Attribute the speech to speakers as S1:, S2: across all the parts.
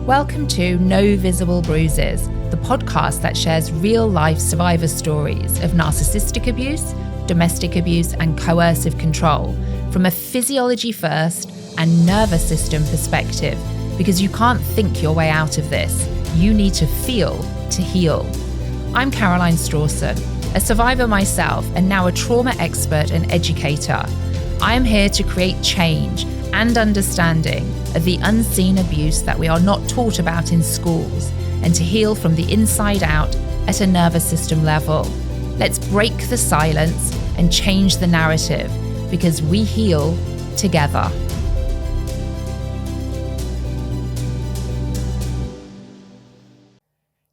S1: Welcome to No Visible Bruises, the podcast that shares real-life survivor stories of narcissistic abuse, domestic abuse, and coercive control from a physiology first and nervous system perspective, because you can't think your way out of this. You need to feel to heal. I'm Caroline Strawson, a survivor myself and now a trauma expert and educator. I am here to create change and understanding of the unseen abuse that we are not taught about in schools, and to heal from the inside out at a nervous system level. Let's break the silence and change the narrative, because we heal together.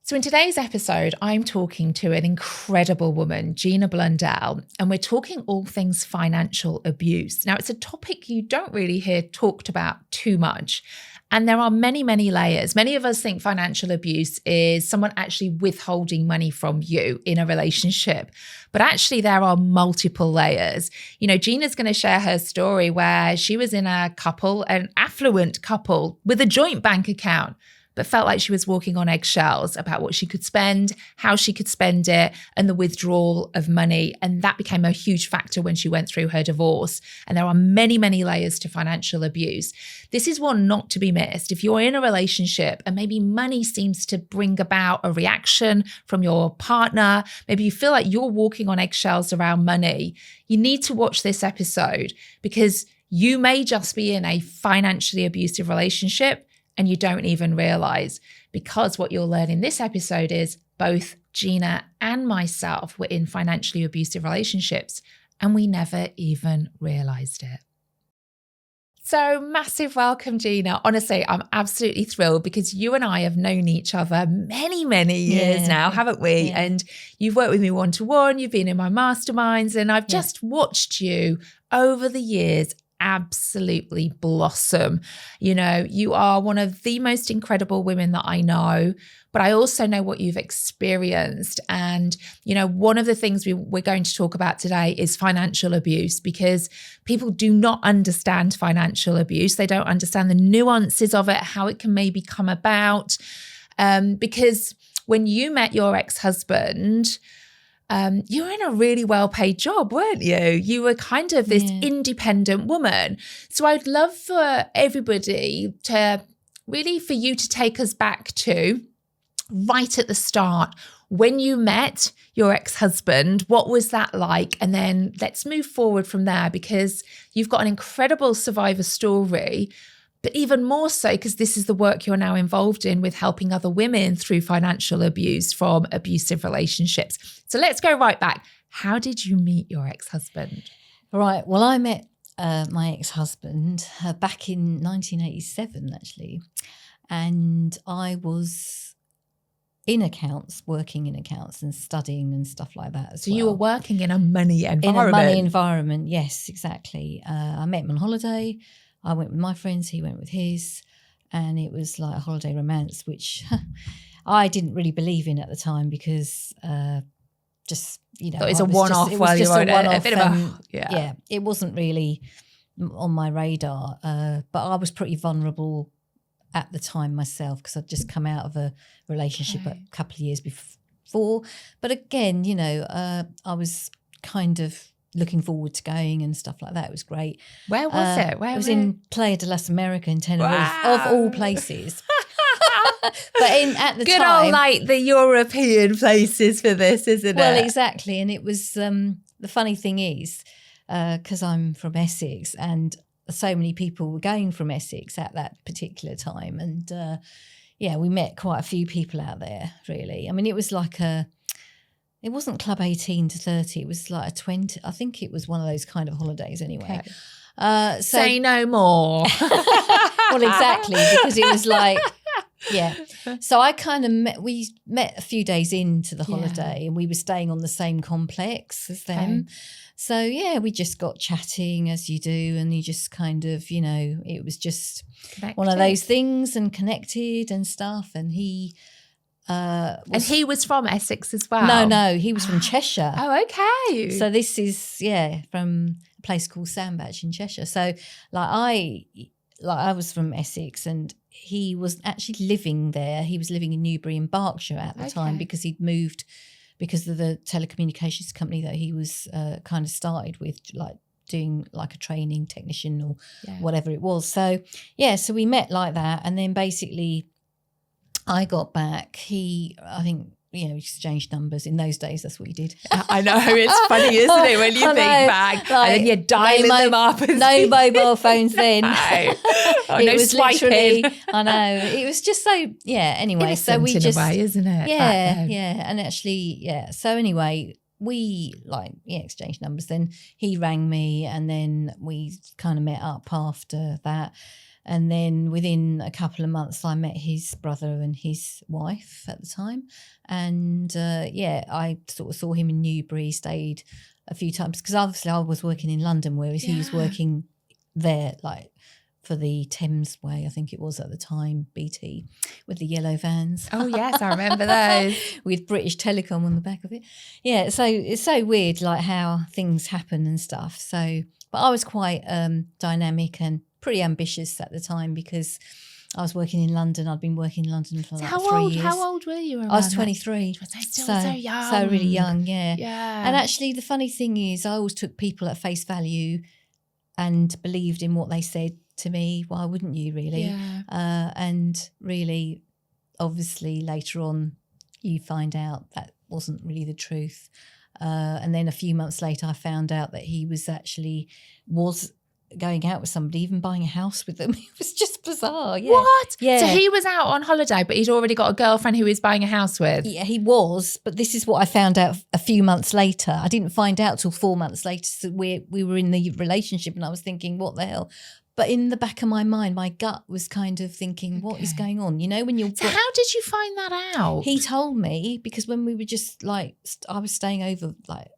S1: So in today's episode, I'm talking to an incredible woman, Gina Blundell, and we're talking all things financial abuse. Now, it's a topic you don't really hear talked about too much. And there are many, many layers. Many of us think financial abuse is someone actually withholding money from you in a relationship. But actually, there are multiple layers. You know, Gina's going to share her story where she was in a couple, an affluent couple with a joint bank account, but felt like she was walking on eggshells about what she could spend, how she could spend it, and the withdrawal of money. And that became a huge factor when she went through her divorce. And there are many, many layers to financial abuse. This is one not to be missed. If you're in a relationship and maybe money seems to bring about a reaction from your partner, maybe you feel like you're walking on eggshells around money, you need to watch this episode, because you may just be in a financially abusive relationship and you don't even realize, because what you'll learn in this episode is both Gina and myself were in financially abusive relationships and we never even realized it. So massive welcome, Gina. Honestly, I'm absolutely thrilled because you and I have known each other many, many years now, haven't we? Yeah. And you've worked with me one-to-one, you've been in my masterminds, and I've just watched you over the years absolutely blossom. You know, you are one of the most incredible women that I know, but I also know what you've experienced. And, you know, one of the things we're going to talk about today is financial abuse, because people do not understand financial abuse. They don't understand the nuances of it, how it can maybe come about. Because when you met your ex-husband, you were in a really well-paid job, weren't you? You were kind of this independent woman. So I'd love for everybody to really, for you to take us back to right at the start, when you met your ex-husband. What was that like? And then let's move forward from there, because you've got an incredible survivor story. But even more so, because this is the work you're now involved in with helping other women through financial abuse from abusive relationships. So let's go right back. How did you meet your ex-husband?
S2: Right. Well, I met my ex-husband back in 1987, actually. And I was in accounts, working in accounts and studying and stuff like that as well.
S1: So you were working in a money environment?
S2: In a money environment, yes, exactly. I met him on holiday. I went with my friends, he went with his, and it was like a holiday romance, which I didn't really believe in at the time, because just, you know,
S1: it was a one-off while you were a bit of a,
S2: yeah, it wasn't really on my radar, but I was pretty vulnerable at the time myself, because I'd just come out of a relationship a couple of years before. But again, you know, I was kind of looking forward to going and stuff like that. It was great.
S1: Where was it?
S2: It was in Playa de las Americas in Tenerife, of all places. But at the
S1: good
S2: time,
S1: old, like the European places for this, isn't it?
S2: Well, exactly. And it was the funny thing is, because I'm from Essex, and so many people were going from Essex at that particular time, and we met quite a few people out there. Really, I mean, it was like it wasn't Club 18 to 30. It was like a 20. I think it was one of those kind of holidays anyway.
S1: Okay. Say no more.
S2: Well, exactly, because it was like, yeah. So I kind of we met a few days into the holiday, and we were staying on the same complex as them. Okay. So, yeah, we just got chatting, as you do, and you just kind of, you know, it was just one of those things, and connected and stuff. And he...
S1: and he was from Essex as well?
S2: No, he was from Cheshire.
S1: Oh, okay.
S2: So this is, from a place called Sandbach in Cheshire. So I was from Essex, and he was actually living there. He was living in Newbury in Berkshire at the time because he'd moved because of the telecommunications company that he was kind of started with, like doing like a training technician or whatever it was. So, so we met like that. And then basically I got back. I think, exchanged numbers. In those days, that's what you did.
S1: I know. It's funny, isn't it, when you think back? Like, and then you're dialing them up.
S2: No mobile phones then.
S1: No
S2: was
S1: swiping.
S2: Literally, I know. It was just so, anyway.
S1: Innocent
S2: so we
S1: in
S2: just,
S1: a way, isn't it?
S2: Yeah. And actually, So anyway, we exchanged numbers. Then he rang me and then we kind of met up after that. And then within a couple of months, I met his brother and his wife at the time. And I sort of saw him in Newbury, stayed a few times because obviously I was working in London, whereas he was working there, like for the Thames Way, I think it was at the time, BT, with the yellow vans.
S1: Oh, yes, I remember those.
S2: With British Telecom on the back of it. Yeah, so it's so weird, like how things happen and stuff. So, but I was quite dynamic and pretty ambitious at the time because I was working in London. I'd been working in London for like 3 years.
S1: How old were you?
S2: I was 23.
S1: Still so young.
S2: So really young, yeah.
S1: Yeah.
S2: And actually the funny thing is I always took people at face value and believed in what they said to me. Why wouldn't you really?
S1: Yeah.
S2: And really, obviously later on you find out that wasn't really the truth. And then a few months later I found out that he was going out with somebody, even buying a house with them. It was just bizarre. Yeah.
S1: What?
S2: Yeah.
S1: So he was out on holiday, but he'd already got a girlfriend who he was buying a house with.
S2: Yeah, he was. But this is what I found out a few months later. I didn't find out till 4 months later. So we were in the relationship and I was thinking, what the hell? But in the back of my mind, my gut was kind of thinking, what is going on? When you're...
S1: So how did you find that out?
S2: He told me because when we were just like, I was staying over like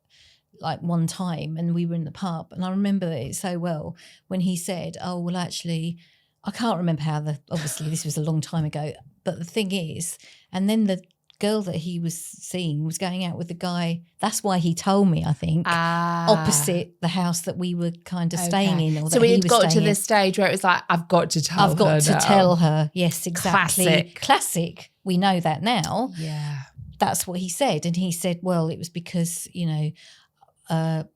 S2: one time and we were in the pub and I remember it so well when he said, oh, well, actually, I can't remember obviously this was a long time ago, but the thing is, and then the girl that he was seeing was going out with the guy. That's why he told me, I think, opposite the house that we were kind of staying in. Or
S1: so we had got to this stage where it was like, I've got to tell her.
S2: Yes, exactly. Classic. We know that now.
S1: Yeah.
S2: That's what he said. And he said, well, it was because, and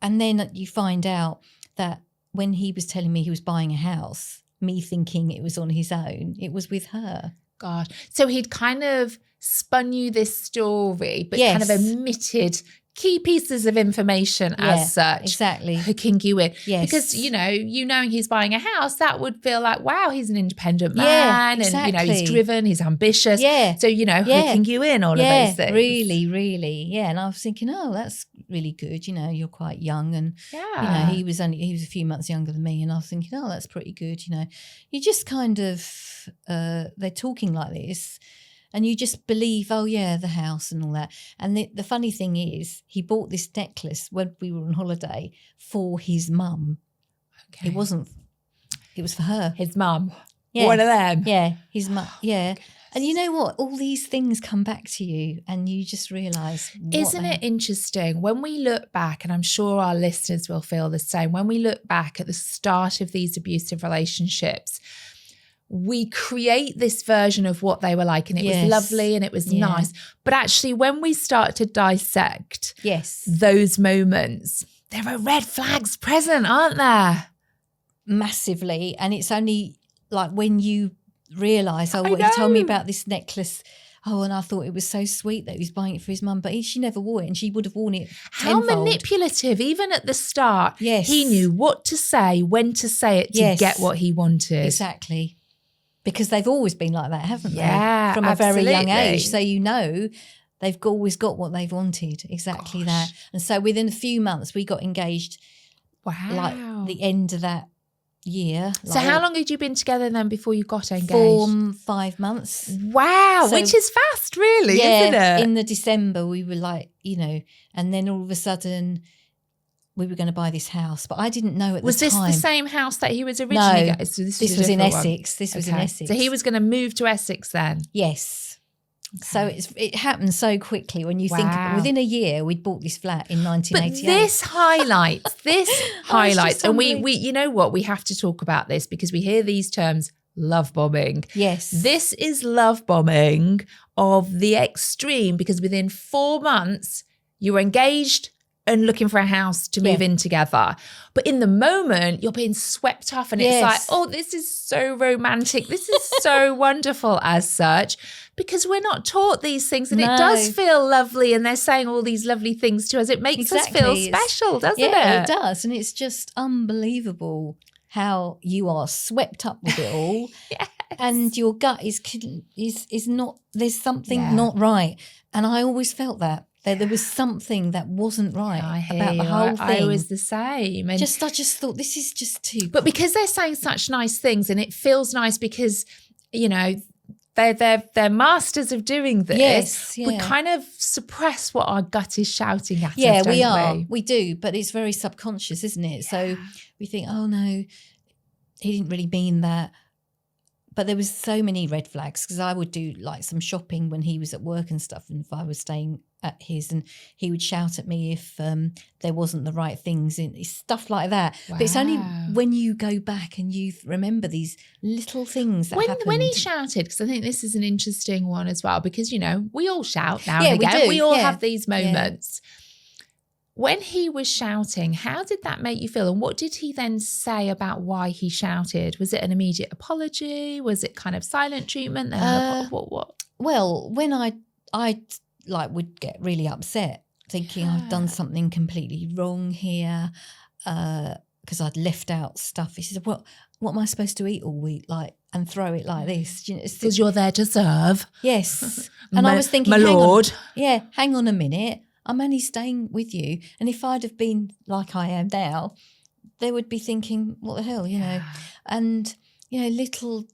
S2: then you find out that when he was telling me he was buying a house, me thinking it was on his own, it was with her.
S1: Gosh. So he'd kind of spun you this story, but kind of omitted key pieces of information as such.
S2: Exactly.
S1: Hooking you in.
S2: Yes.
S1: Because, you knowing he's buying a house, that would feel like, wow, he's an independent man.
S2: Exactly.
S1: And, he's driven, he's ambitious.
S2: Yeah.
S1: So, hooking you in, all of those things.
S2: Really, really. Yeah. And I was thinking, oh, that's really good. You're quite young. And, he was a few months younger than me. And I was thinking, oh, that's pretty good. You just kind of, they're talking like this. And you just believe, oh, yeah, the house and all that. And the funny thing is, he bought this necklace when we were on holiday for his mum. Okay. It was for her.
S1: His mum.
S2: Yeah.
S1: One of them.
S2: Yeah, his mum. Yeah. And you know what? All these things come back to you and you just realise.
S1: Isn't it interesting? When we look back, and I'm sure our listeners will feel the same, when we look back at the start of these abusive relationships, we create this version of what they were like and it was lovely and it was nice. But actually when we start to dissect those moments, there are red flags present, aren't there?
S2: Massively. And it's only like when you realise, what he told me about this necklace. Oh, and I thought it was so sweet that he was buying it for his mum, but she never wore it and she would have worn it tenfold.
S1: How manipulative, even at the start.
S2: Yes.
S1: He knew what to say, when to say it to get what he wanted.
S2: Exactly. Because they've always been like that, haven't they?
S1: Yeah,
S2: from a very young age. So they've always got what they've wanted. Exactly that. And so within a few months, we got engaged.
S1: Wow.
S2: Like the end of that year.
S1: So how long had you been together then before you got engaged?
S2: 5 months.
S1: Wow, so, which is fast really, isn't it?
S2: In the December, we were like, and then all of a sudden we were going to buy this house, but I didn't know at the time.
S1: Was this the same house that he was originally getting? So
S2: this was in Essex. This was in Essex.
S1: So he was going to move to Essex then?
S2: Yes. Okay. So it happened so quickly when you think about it. Within a year, we'd bought this flat in 1988.
S1: But this highlights, and we you know what, we have to talk about this because we hear these terms love bombing.
S2: Yes.
S1: This is love bombing of the extreme, because within 4 months, you were engaged and looking for a house to move in together. But in the moment, you're being swept off and it's like, oh, this is so romantic. This is so wonderful as such, because we're not taught these things, and it does feel lovely, and they're saying all these lovely things to us. It makes us feel special, doesn't it?
S2: Yeah, it does. And it's just unbelievable how you are swept up with it all. And your gut is not, there's something not right. And I always felt that. There was something that wasn't right about the whole thing.
S1: I was the same. And
S2: I just thought, this is just too...
S1: But because they're saying such nice things, and it feels nice because, you know, they're masters of doing this. We kind of suppress what our gut is shouting at us, don't we?
S2: Yeah, we do. But it's very subconscious, isn't it? So we think, oh, no, he didn't really mean that. But there was so many red flags, because I would do like some shopping when he was at work and stuff, and if I was staying at his, and he would shout at me if there wasn't the right things in, stuff like that. Wow. But it's only when you go back and you remember these little things that happened.
S1: When he shouted, because I think this is an interesting one as well, because, you know, we all shout now and again. We all have these moments. When he was shouting, how did that make you feel? And what did he then say about why he shouted? Was it an immediate apology? Was it kind of silent treatment? What?
S2: Well, when I like would get really upset, thinking I've done something completely wrong here, because I'd left out stuff. He said, "What am I supposed to eat all week?" Like, and throw it like this.
S1: Because you're there to serve.
S2: Yes. And I was thinking,
S1: my lord.
S2: Hang on a minute. I'm only staying with you. And if I'd have been like I am now, they would be thinking, what the hell, you know? And, you know, little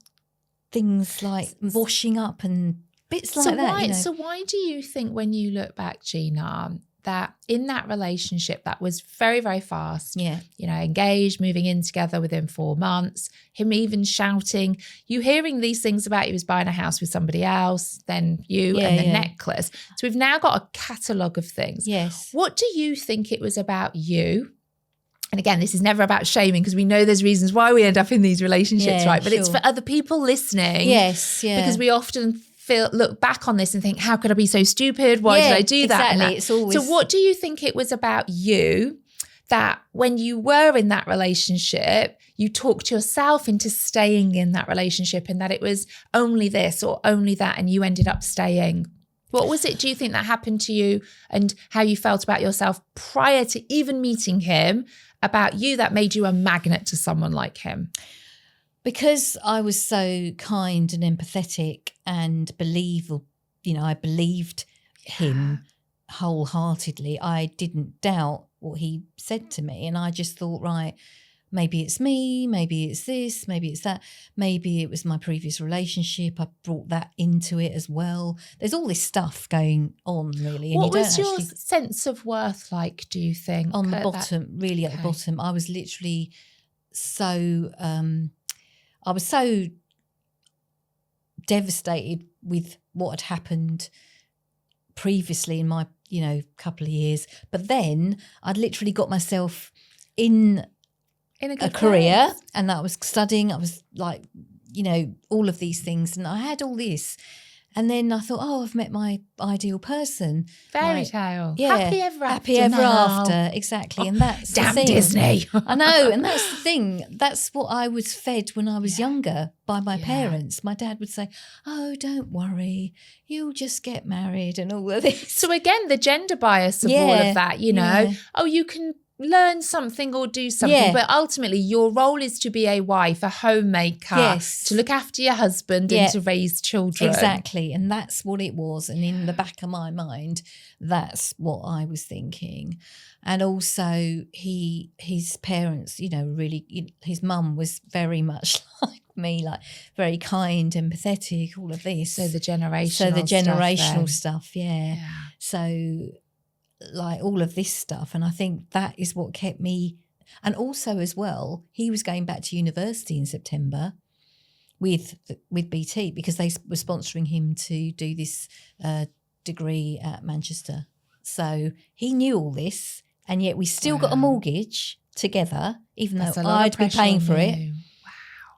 S2: things like washing up and bits like that. You know?
S1: So why do you think, when you look back, Gina, that in that relationship that was very, very fast, you know, engaged, moving in together within 4 months, him even shouting, you hearing these things about he was buying a house with somebody else, then you and the necklace. So we've now got a catalogue of things.
S2: Yes.
S1: What do you think it was about you? And again, this is never about shaming, because we know there's reasons why we end up in these relationships, right? But it's for other people listening.
S2: Yes,
S1: because we often look back on this and think, how could I be so stupid? Why did I do that?
S2: Exactly. It's always...
S1: So what do you think it was about you that when you were in that relationship, you talked yourself into staying in that relationship, and that it was only this or only that, and you ended up staying? What was it, do you think, that happened to you, and how you felt about yourself prior to even meeting him, about you, that made you a magnet to someone like him?
S2: Because I was so kind and empathetic and I believed him wholeheartedly. I didn't doubt what he said to me. And I just thought, right, maybe it's me, maybe it's this, maybe it's that, maybe it was my previous relationship. I brought that into it as well. There's all this stuff going on, really. And
S1: what was your sense of worth like, do you think?
S2: On the bottom, really at the bottom. I was literally so... I was so devastated with what had happened previously in my, you know, couple of years. But then I'd literally got myself in a career, and I was studying. I was like, you know, all of these things, and I had all this. And then I thought, oh, I've met my ideal person.
S1: Fairy tale.
S2: Yeah.
S1: Happy ever after.
S2: Happy ever after, exactly. And that's
S1: damn
S2: the thing.
S1: Disney.
S2: I know, and that's the thing. That's what I was fed when I was younger by my parents. My dad would say, oh, don't worry, you'll just get married and all of this.
S1: So again, the gender bias of all of that, you know, oh, you can learn something or do something, but ultimately your role is to be a wife, a homemaker, to look after your husband and to raise children.
S2: Exactly. And that's what it was. And in the back of my mind, that's what I was thinking. And also his parents, you know, really, his mum was very much like me, like very kind, empathetic, all of this.
S1: So the generational
S2: stuff, So like all of this stuff. And I think that is what kept me. And also as well, he was going back to university in September with BT, because they were sponsoring him to do this degree at Manchester. So he knew all this, and yet we still got a mortgage together, even though I'd be paying for it.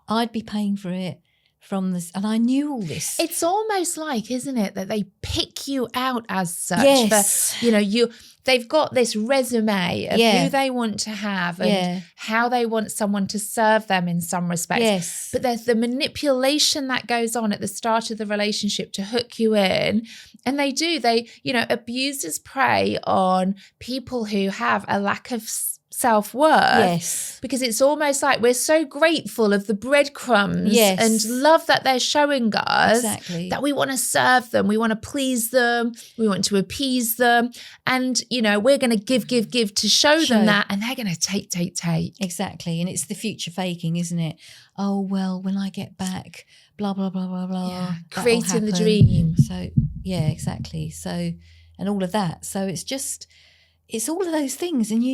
S1: Wow.
S2: I'd be paying for it. from this, and I knew all this.
S1: It's almost like, isn't it, that they pick you out as such.
S2: Yes.
S1: For, they've got this resume of who they want to have and how they want someone to serve them in some respects.
S2: Yes.
S1: But there's the manipulation that goes on at the start of the relationship to hook you in. And abusers prey on people who have a lack of self-worth.
S2: Yes.
S1: Because it's almost like we're so grateful of the breadcrumbs and love that they're showing us that we want to serve them, we want to please them, we want to appease them. And, we're going to give to show them that, and they're going to take.
S2: Exactly. And it's the future faking, isn't it? Oh, well, when I get back, blah, blah, blah, blah, blah.
S1: Yeah. Creating the dream.
S2: So, yeah, exactly. So, and all of that. So it's all of those things, and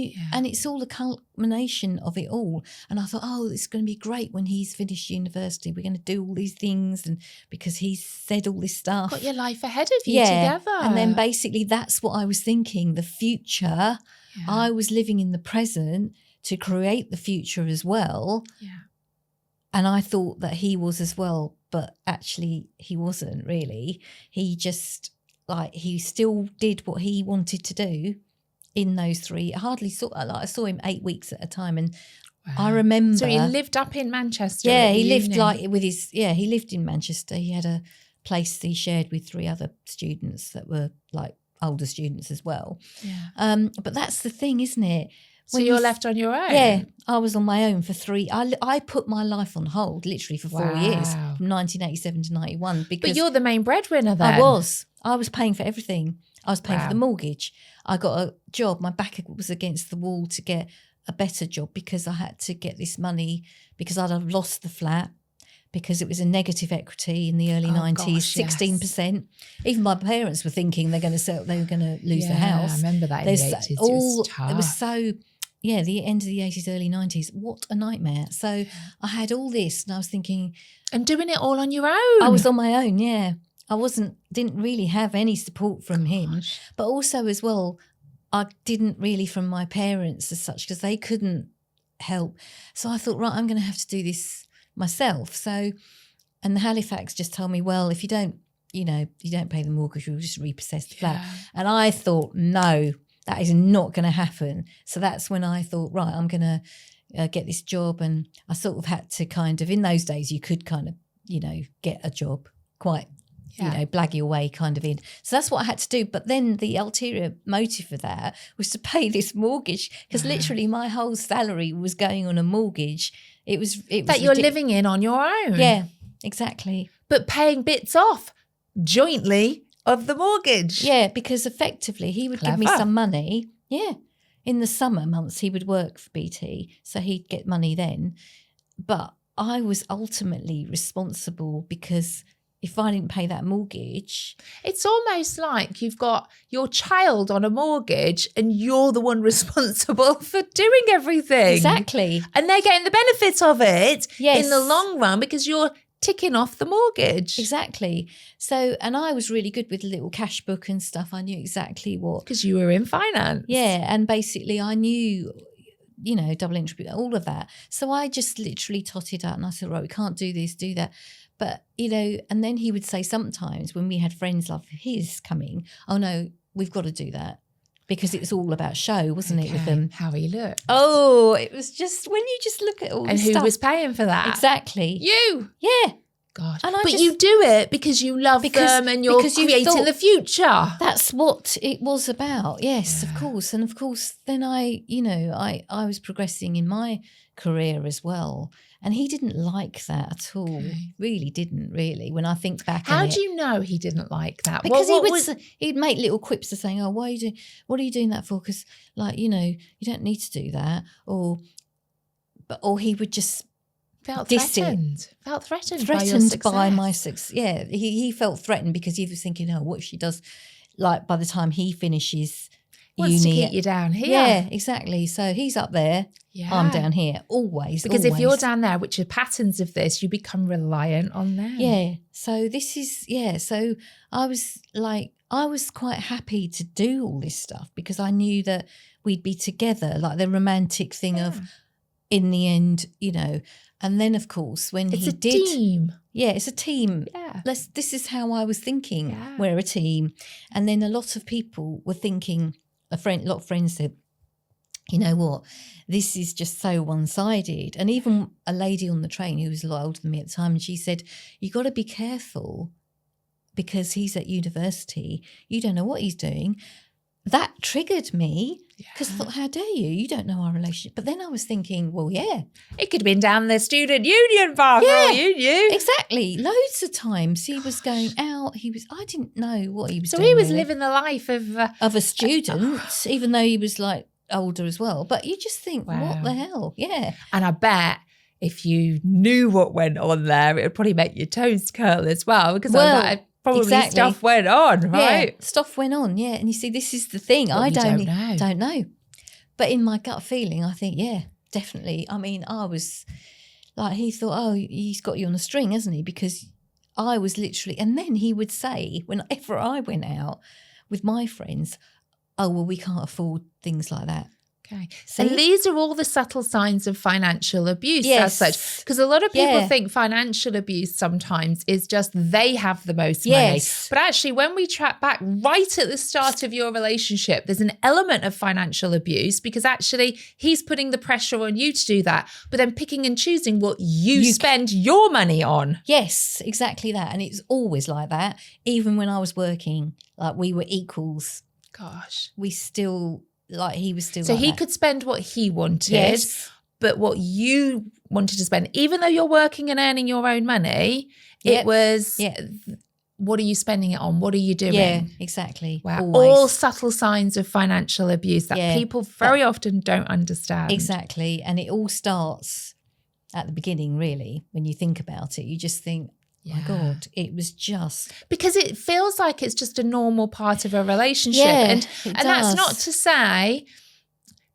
S2: it's all the culmination of it all. And I thought, it's going to be great when he's finished university. We're going to do all these things, and because he's said all this stuff.
S1: Got your life ahead of you together.
S2: And then basically that's what I was thinking, the future. Yeah. I was living in the present to create the future as well. Yeah. And I thought that he was as well, but actually he wasn't really. He just, he still did what he wanted to do. In those 3, I saw him 8 weeks at a time, and I remember.
S1: So he lived up in Manchester.
S2: Yeah, he lived he lived in Manchester. He had a place he shared with 3 other students that were older students as well. Yeah. But that's the thing, isn't it?
S1: So you're left on your own.
S2: Yeah, I was on my own for 3. I put my life on hold literally for 4 years, from 1987 to 91. Because
S1: but you're the main breadwinner then.
S2: I was paying for everything. I was paying for the mortgage. I got a job. My back was against the wall to get a better job because I had to get this money because I'd have lost the flat because it was a negative equity in the early 90s, 16%. Even my parents were thinking they were going to lose the house.
S1: I remember that in the 80s. It was tough.
S2: It was so, the end of the 80s, early 90s. What a nightmare. So I had all this and I was thinking.
S1: And doing it all on your own.
S2: I was on my own, yeah. I didn't really have any support from him, but also as well, I didn't really from my parents as such because they couldn't help. So I thought, right, I'm going to have to do this myself. So, and the Halifax just told me, well, if you don't pay the mortgage, we'll just repossess the flat. And I thought, no, that is not going to happen. So that's when I thought, right, I'm going to get this job. And I sort of had to in those days, you could get a job quite blag your way in. So that's what I had to do. But then the ulterior motive for that was to pay this mortgage because literally my whole salary was going on a mortgage. It was that
S1: you're living in on your own.
S2: Yeah, exactly.
S1: But paying bits off jointly of the mortgage.
S2: Yeah, because effectively he would give me some money. Yeah. In the summer months he would work for BT. So he'd get money then. But I was ultimately responsible because if I didn't pay that mortgage.
S1: It's almost like you've got your child on a mortgage and you're the one responsible for doing everything.
S2: Exactly.
S1: And they're getting the benefits of it in the long run because you're ticking off the mortgage.
S2: Exactly. So, and I was really good with a little cash book and stuff. I knew exactly what.
S1: Because you were in finance.
S2: Yeah. And basically I knew, double entry, all of that. So I just literally totted out and I said, right, we can't do this, do that. But, and then he would say sometimes when we had friends like his coming, oh, no, we've got to do that because it's all about show, wasn't it, with them?
S1: How he looked.
S2: Oh, it was just when you just look at all this stuff.
S1: And who was paying for that?
S2: Exactly.
S1: You.
S2: Yeah.
S1: God. But you do it because you love them and you're creating the future.
S2: That's what it was about. Yes, of course. And of course, then I was progressing in my career as well. And he didn't like that at all. Really didn't, really, when I think back on it.
S1: How do you know he didn't like that?
S2: Because he'd make little quips of saying, oh, what are you doing that for? Because, you don't need to do that. Or he would just
S1: felt threatened by your success.
S2: By my success. Yeah, he felt threatened because he was thinking, oh, what if she does, by the time he finishes
S1: wants to keep you down here.
S2: Yeah, exactly. So he's up there, I'm down here, always.
S1: Because if you're down there, which are patterns of this, you become reliant on them.
S2: Yeah. So this is, so I was quite happy to do all this stuff because I knew that we'd be together, like the romantic thing of, in the end, And then, of course, when
S1: It's
S2: he
S1: a
S2: did...
S1: team.
S2: Yeah, it's a team.
S1: Yeah.
S2: This is how I was thinking.
S1: Yeah.
S2: We're a team. And then a lot of people were thinking, a lot of friends said, you know what, this is just so one-sided. And even a lady on the train who was a lot older than me at the time, and she said, you got to be careful because he's at university. You don't know what he's doing. That triggered me because I thought, how dare you? You don't know our relationship. But then I was thinking, well, yeah.
S1: It could have been down the student union bar for all you knew.
S2: Exactly. Loads of times he was going out. I didn't know what he was doing.
S1: So he was
S2: really.
S1: living the life of
S2: a student, even though he was like older as well. But you just think, what the hell? Yeah.
S1: And I bet if you knew what went on there, it would probably make your toes curl as well, because probably stuff went on, right?
S2: Yeah, stuff went on, yeah. And you see, this is the thing.
S1: Well,
S2: I don't
S1: know.
S2: But in my gut feeling, I think, yeah, definitely. I mean, I was like, he thought, oh, he's got you on a string, hasn't he? Because I was literally, and then he would say, whenever I went out with my friends, oh, well, we can't afford things like that.
S1: Okay. And these are all the subtle signs of financial abuse as such. Because a lot of people think financial abuse sometimes is just they have the most money. But actually, when we track back right at the start of your relationship, there's an element of financial abuse because actually he's putting the pressure on you to do that, but then picking and choosing what you spend your money on.
S2: Yes, exactly that. And it's always like that. Even when I was working, like we were equals.
S1: Gosh.
S2: We still... like he was still
S1: so
S2: like
S1: he
S2: that.
S1: Could spend what he wanted, but what you wanted to spend, even though you're working and earning your own money, it was what are you spending it on? What are you doing?
S2: Yeah, exactly.
S1: Wow. All subtle signs of financial abuse that people very often don't understand.
S2: Exactly. And it all starts at the beginning, really. When you think about it, you just think, my God, it was just...
S1: because it feels like it's just a normal part of a relationship. And that's not to say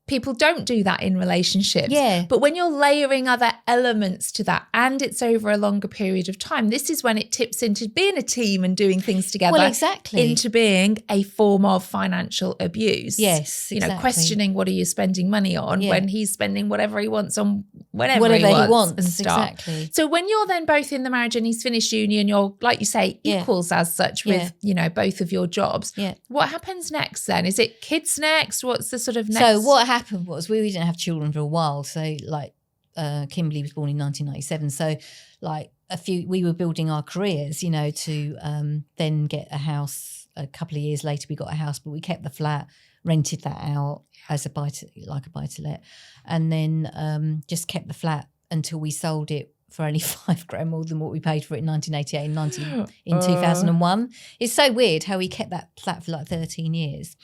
S1: people don't do that in relationships.
S2: Yeah.
S1: But when you're layering other elements to that and it's over a longer period of time, this is when it tips into being a team and doing things together.
S2: Well, exactly.
S1: Into being a form of financial abuse.
S2: Yes, exactly.
S1: You know, questioning what are you spending money on when he's spending whatever he wants on whatever he wants and stuff.
S2: Exactly.
S1: So when you're then both in the marriage and he's finished uni and you're, like you say, equals as such with, you know, both of your jobs, what happens next then? Is it kids next? What's the sort of next?
S2: So what happened was we didn't have children for a while. So like Kimberly was born in 1997. So like we were building our careers, you know, to then get a house. A couple of years later, we got a house, but we kept the flat, rented that out as a buy-to-let, and then just kept the flat until we sold it for only $5,000 more than what we paid for it in 1988 in 2001. It's so weird how we kept that flat for like 13 years.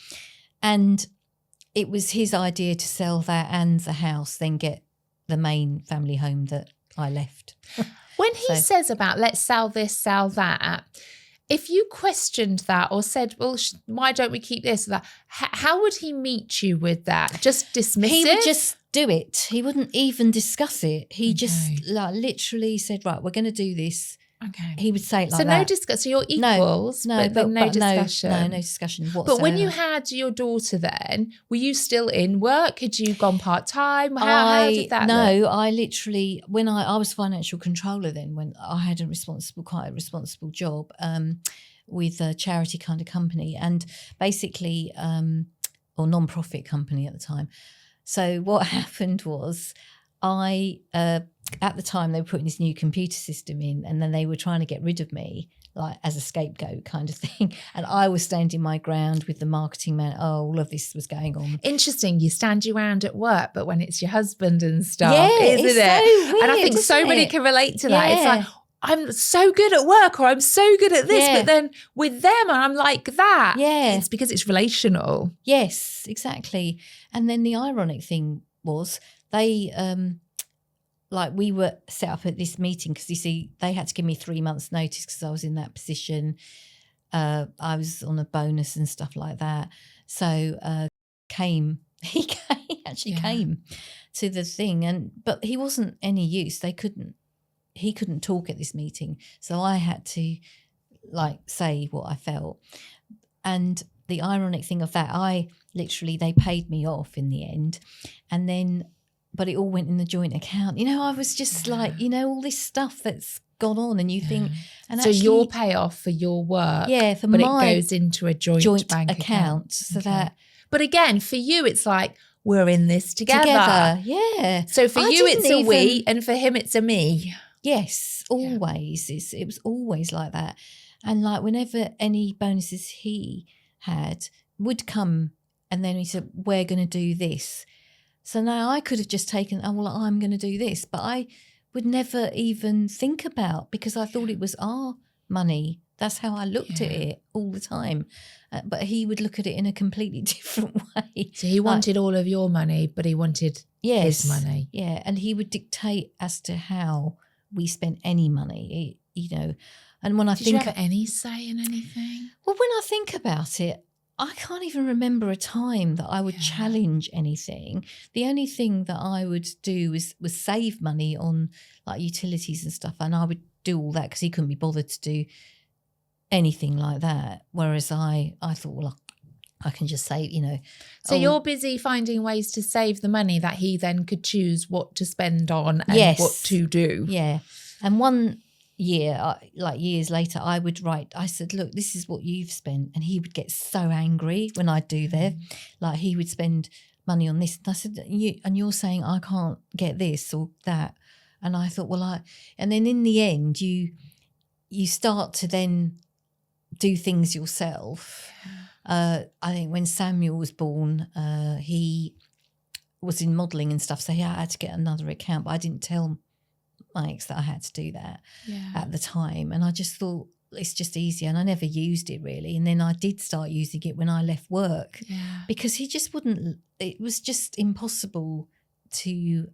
S2: And it was his idea to sell that and the house, then get the main family home that I left.
S1: When he says about let's sell this, sell that, if you questioned that or said, well, why don't we keep this or that, how would he meet you with that? Just dismiss it?
S2: He would just do it. He wouldn't even discuss it. He just like literally said, right, we're going to do this.
S1: Okay.
S2: He would say it like
S1: that.
S2: So
S1: no discussion. So you're equals, but no discussion.
S2: No discussion whatsoever.
S1: But when you had your daughter then, were you still in work? Had you gone part-time? How did that look?
S2: I literally, when I was financial controller then, when I had quite a responsible job with a charity kind of company and basically, or non-profit company at the time. So what happened was at the time they were putting this new computer system in and then they were trying to get rid of me like as a scapegoat kind of thing, and I was standing my ground with the marketing man. All of this was going on.
S1: Interesting, you stand your ground at work, but when it's your husband and stuff,
S2: isn't
S1: it?
S2: So weird,
S1: and I think so many can relate to that. It's like, I'm so good at work or I'm so good at this, but then with them I'm like that.
S2: Yeah.
S1: It's because it's relational.
S2: Yes, exactly. And then the ironic thing was they like we were set up at this meeting because you see they had to give me 3 months notice because I was in that position. I was on a bonus and stuff like that. So he actually came to the thing, but he wasn't any use. He couldn't talk at this meeting. So I had to like say what I felt. And the ironic thing of that, they paid me off in the end. And then but it all went in the joint account. You know, I was just like, you know, all this stuff that's gone on, and you think, and
S1: so
S2: actually,
S1: your payoff for your work,
S2: for
S1: but
S2: my
S1: it goes into a joint bank account.
S2: So that,
S1: but again, for you, it's like, we're in this together.
S2: Yeah.
S1: So for you, it's a we, and for him, it's a me.
S2: Yes, always. It was always like that. And like whenever any bonuses he had would come, and then he said, we're going to do this. So now I could have just taken, oh, well, I'm going to do this. But I would never even think about, because I thought it was our money. That's how I looked at it all the time. But he would look at it in a completely different way.
S1: So he wanted all of your money, but he wanted his money.
S2: Yeah, and he would dictate as to how we spent any money, you know. And when
S1: Did you have any say in anything?
S2: Well, when I think about it, I can't even remember a time that I would challenge anything. The only thing that I would do was save money on like utilities and stuff, and I would do all that because he couldn't be bothered to do anything like that. Whereas I thought, well, I can just save, you know.
S1: So you're busy finding ways to save the money that he then could choose what to spend on and what to do.
S2: Yeah. And one year, like years later, I would write, I said, look, this is what you've spent. And he would get so angry when I do that. Like he would spend money on this. And I said, you're saying I can't get this or that. And I thought, well, and then in the end, you start to then do things yourself. I think when Samuel was born, he was in modelling and stuff, so I had to get another account, but I didn't tell my ex that I had to do that at the time. And I just thought it's just easier, and I never used it really. And then I did start using it when I left work because he just wouldn't, it was just impossible to...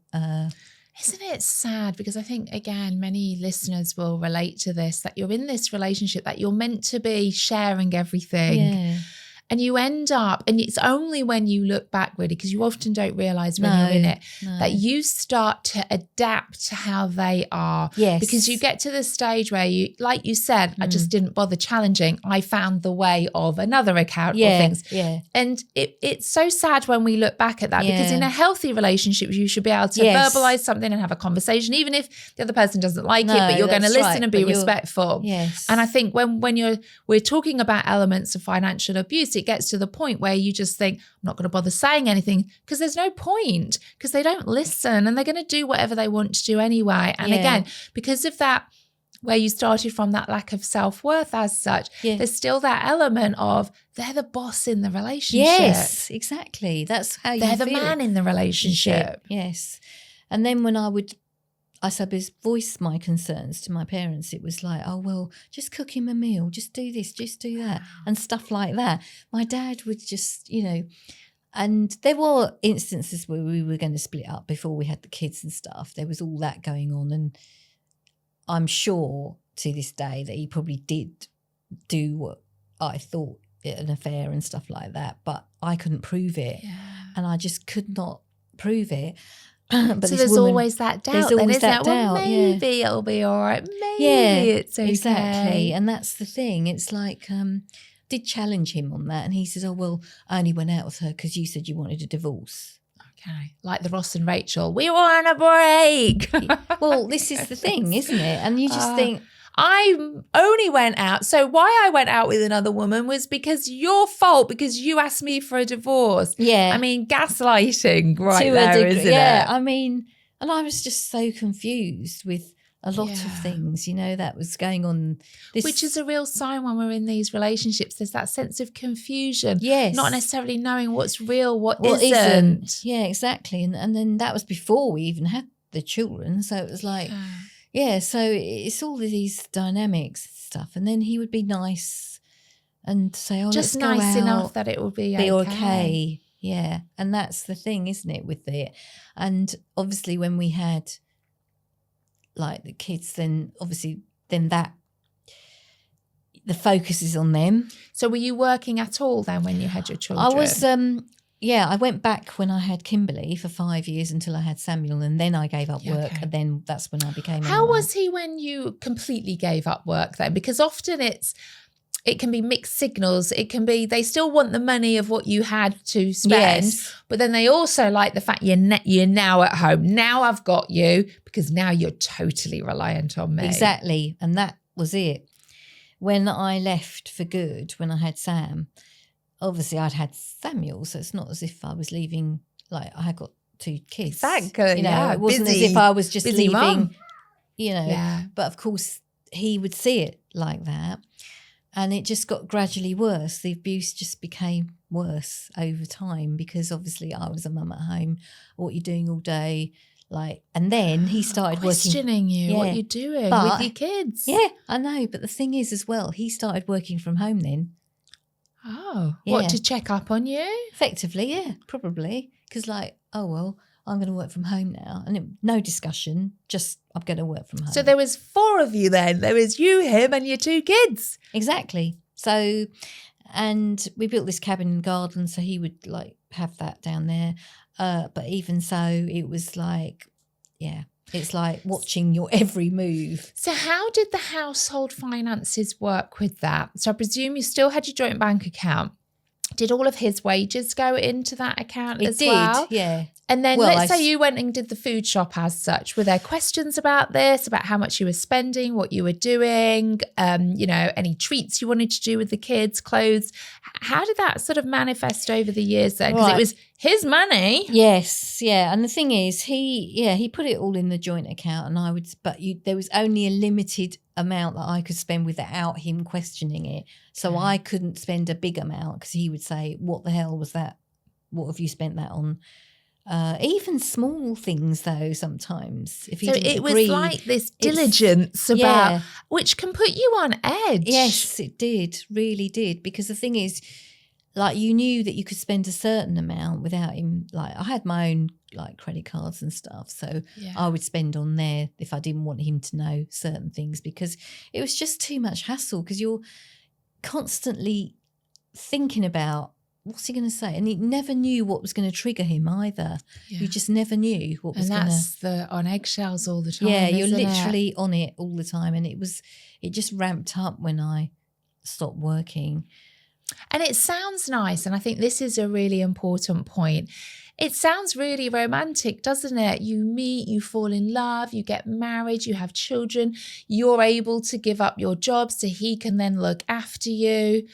S1: Isn't it sad? Because I think, again, many listeners will relate to this, that you're in this relationship that you're meant to be sharing everything.
S2: Yeah.
S1: And you end up, and it's only when you look back really, because you often don't realise when you're in it, that you start to adapt to how they are.
S2: Yes.
S1: Because you get to the stage where you, like you said, I just didn't bother challenging. I found the way of another account or things.
S2: Yeah.
S1: And it's so sad when we look back at that, because in a healthy relationship, you should be able to verbalise something and have a conversation, even if the other person doesn't like it, but you're going to listen and be respectful.
S2: Yes.
S1: And I think when we're talking about elements of financial abuse, it gets to the point where you just think, I'm not going to bother saying anything, because there's no point, because they don't listen and they're going to do whatever they want to do anyway. And again, because of that, where you started from, that lack of self-worth as such, there's still that element of they're the boss in the relationship.
S2: Yes, exactly. That's how
S1: they're the man in the relationship.
S2: Yes. And then when I suppose voice my concerns to my parents, it was like, oh, well, just cook him a meal, just do this, just do that, and stuff like that. My dad would just, you know, and there were instances where we were going to split up before we had the kids and stuff. There was all that going on, and I'm sure to this day that he probably did do what I thought an affair and stuff like that, but I couldn't prove it, and I just could not prove it. But
S1: so there's always that doubt.
S2: There's always that doubt.
S1: Well, maybe it'll be all right. Maybe it's okay.
S2: Exactly. And that's the thing. It's like, did challenge him on that, and he says, "Oh well, I only went out with her because you said you wanted a divorce."
S1: Okay, like the Ross and Rachel, we want a break.
S2: Well, this is the thing, isn't it? And you just think,
S1: I only went out. So why I went out with another woman was because your fault, because you asked me for a divorce.
S2: Yeah.
S1: I mean, gaslighting right there, isn't it?
S2: Yeah, I mean, and I was just so confused with a lot of things, you know, that was going on.
S1: Which is a real sign when we're in these relationships. There's that sense of confusion.
S2: Yes.
S1: Not necessarily knowing what's real, what isn't.
S2: Yeah, exactly. And then that was before we even had the children. So it was like... Yeah, so it's all of these dynamics stuff. And then he would be nice and say, oh,
S1: just
S2: let's go
S1: nice
S2: out.
S1: enough that it will be
S2: okay. Yeah, and that's the thing, isn't it, with it? And obviously when we had, like, the kids, then obviously then that, the focus is on them.
S1: So were you working at all then when you had your children?
S2: I was... I went back when I had Kimberly for 5 years until I had Samuel, and then I gave up work, and then that's when I became...
S1: How was he when you completely gave up work then? Because often it's it can be mixed signals. It can be they still want the money of what you had to spend, but then they also like the fact you're now at home. Now I've got you because now you're totally reliant on me.
S2: Exactly. And that was it. When I left for good, when I had Sam, obviously I'd had Samuel, so it's not as if I was leaving, like I had got 2 kids.
S1: Exactly.
S2: You know, it wasn't as if I was just leaving,
S1: mum.
S2: you know. But of course he would see it like that. And it just got gradually worse. The abuse just became worse over time because obviously I was a mum at home. What you're doing all day, like, and then he started
S1: questioning you, what you're doing with your kids.
S2: Yeah, I know. But the thing is as well, he started working from home then.
S1: Oh, what, to check up on you?
S2: Effectively, yeah, probably. Because like, oh, well, I'm going to work from home now. And no discussion, just I'm going to work from home.
S1: So there was 4 of you then. There was you, him and your 2 kids.
S2: Exactly. So, and we built this cabin and garden so he would like have that down there. But even so, it was like, it's like watching your every move.
S1: So how did the household finances work with that? So I presume you still had your joint bank account. Did all of his wages go into that account as well?
S2: It did, yeah.
S1: And then let's say you went and did the food shop as such. Were there questions about this, about how much you were spending, what you were doing, you know, any treats you wanted to do with the kids, clothes? How did that sort of manifest over the years then? Because it was his money.
S2: Yes, yeah. And the thing is, he put it all in the joint account and there was only a limited amount that I could spend without him questioning it. So I couldn't spend a big amount because he would say, what the hell was that? What have you spent that on? Even small things though sometimes if he didn't agree,
S1: was like this diligence about which can put you on edge.
S2: Yes, it did, really did, because the thing is, like, you knew that you could spend a certain amount without him. Like, I had my own like credit cards and stuff, so I would spend on there if I didn't want him to know certain things, because it was just too much hassle because you're constantly thinking about what's he going to say? And he never knew what was going to trigger him either. Yeah. You just never knew what was going to...
S1: And that's on eggshells all the time,
S2: you're literally on it all the time. And it just ramped up when I stopped working.
S1: And it sounds nice. And I think this is a really important point. It sounds really romantic, doesn't it? You meet, you fall in love, you get married, you have children. You're able to give up your job so he can then look after you.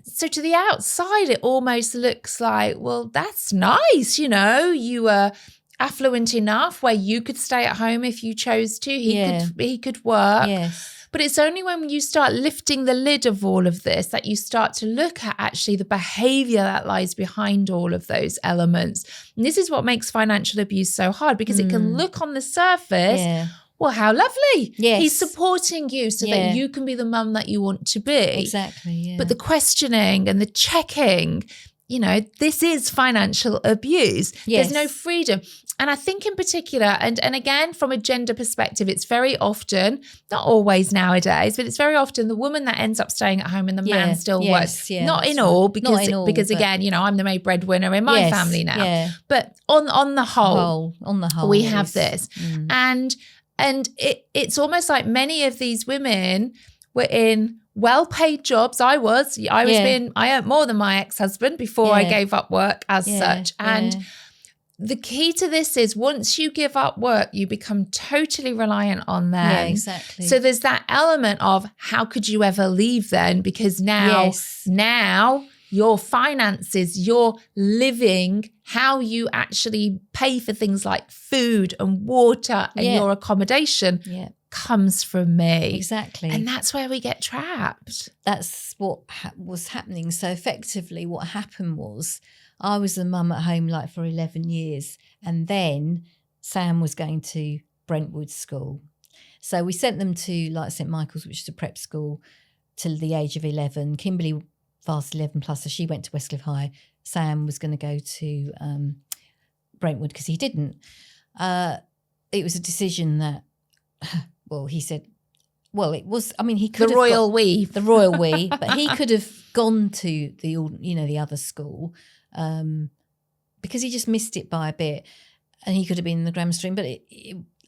S1: So to the outside, it almost looks like, well, that's nice. You know, you were affluent enough where you could stay at home if you chose to. He could work.
S2: Yes.
S1: But it's only when you start lifting the lid of all of this that you start to look at actually the behavior that lies behind all of those elements. And this is what makes financial abuse so hard, because it can look on the surface, well, how lovely.
S2: Yes.
S1: He's supporting you so that you can be the mum that you want to be.
S2: Exactly, yeah.
S1: But the questioning and the checking, you know, this is financial abuse.
S2: Yes.
S1: There's no freedom. And I think in particular, and again, from a gender perspective, it's very often, not always nowadays, but it's very often the woman that ends up staying at home and the man still works.
S2: Yeah,
S1: not in all, because again, you know, I'm the main breadwinner in my family now.
S2: Yeah.
S1: But on the whole,
S2: we
S1: have this. And it's almost like many of these women were in well-paid jobs. I earned more than my ex-husband before I gave up work as such. And the key to this is once you give up work, you become totally reliant on them.
S2: Yeah, exactly.
S1: So there's that element of how could you ever leave then? Because now your finances, your living, how you actually pay for things like food and water and your accommodation comes from me.
S2: Exactly.
S1: And that's where we get trapped.
S2: That's what was happening. So effectively what happened was I was the mum at home like for 11 years, and then Sam was going to Brentwood School. So we sent them to like St Michael's, which is a prep school, till the age of 11. Kimberly fast 11 plus, so she went to Westcliff High. Sam was going to go to Brentwood because he didn't. It was a decision that, well, he said, well, it was, I mean, he could
S1: the royal we,
S2: but he could have gone to the other school because he just missed it by a bit, and he could have been in the grammar stream, but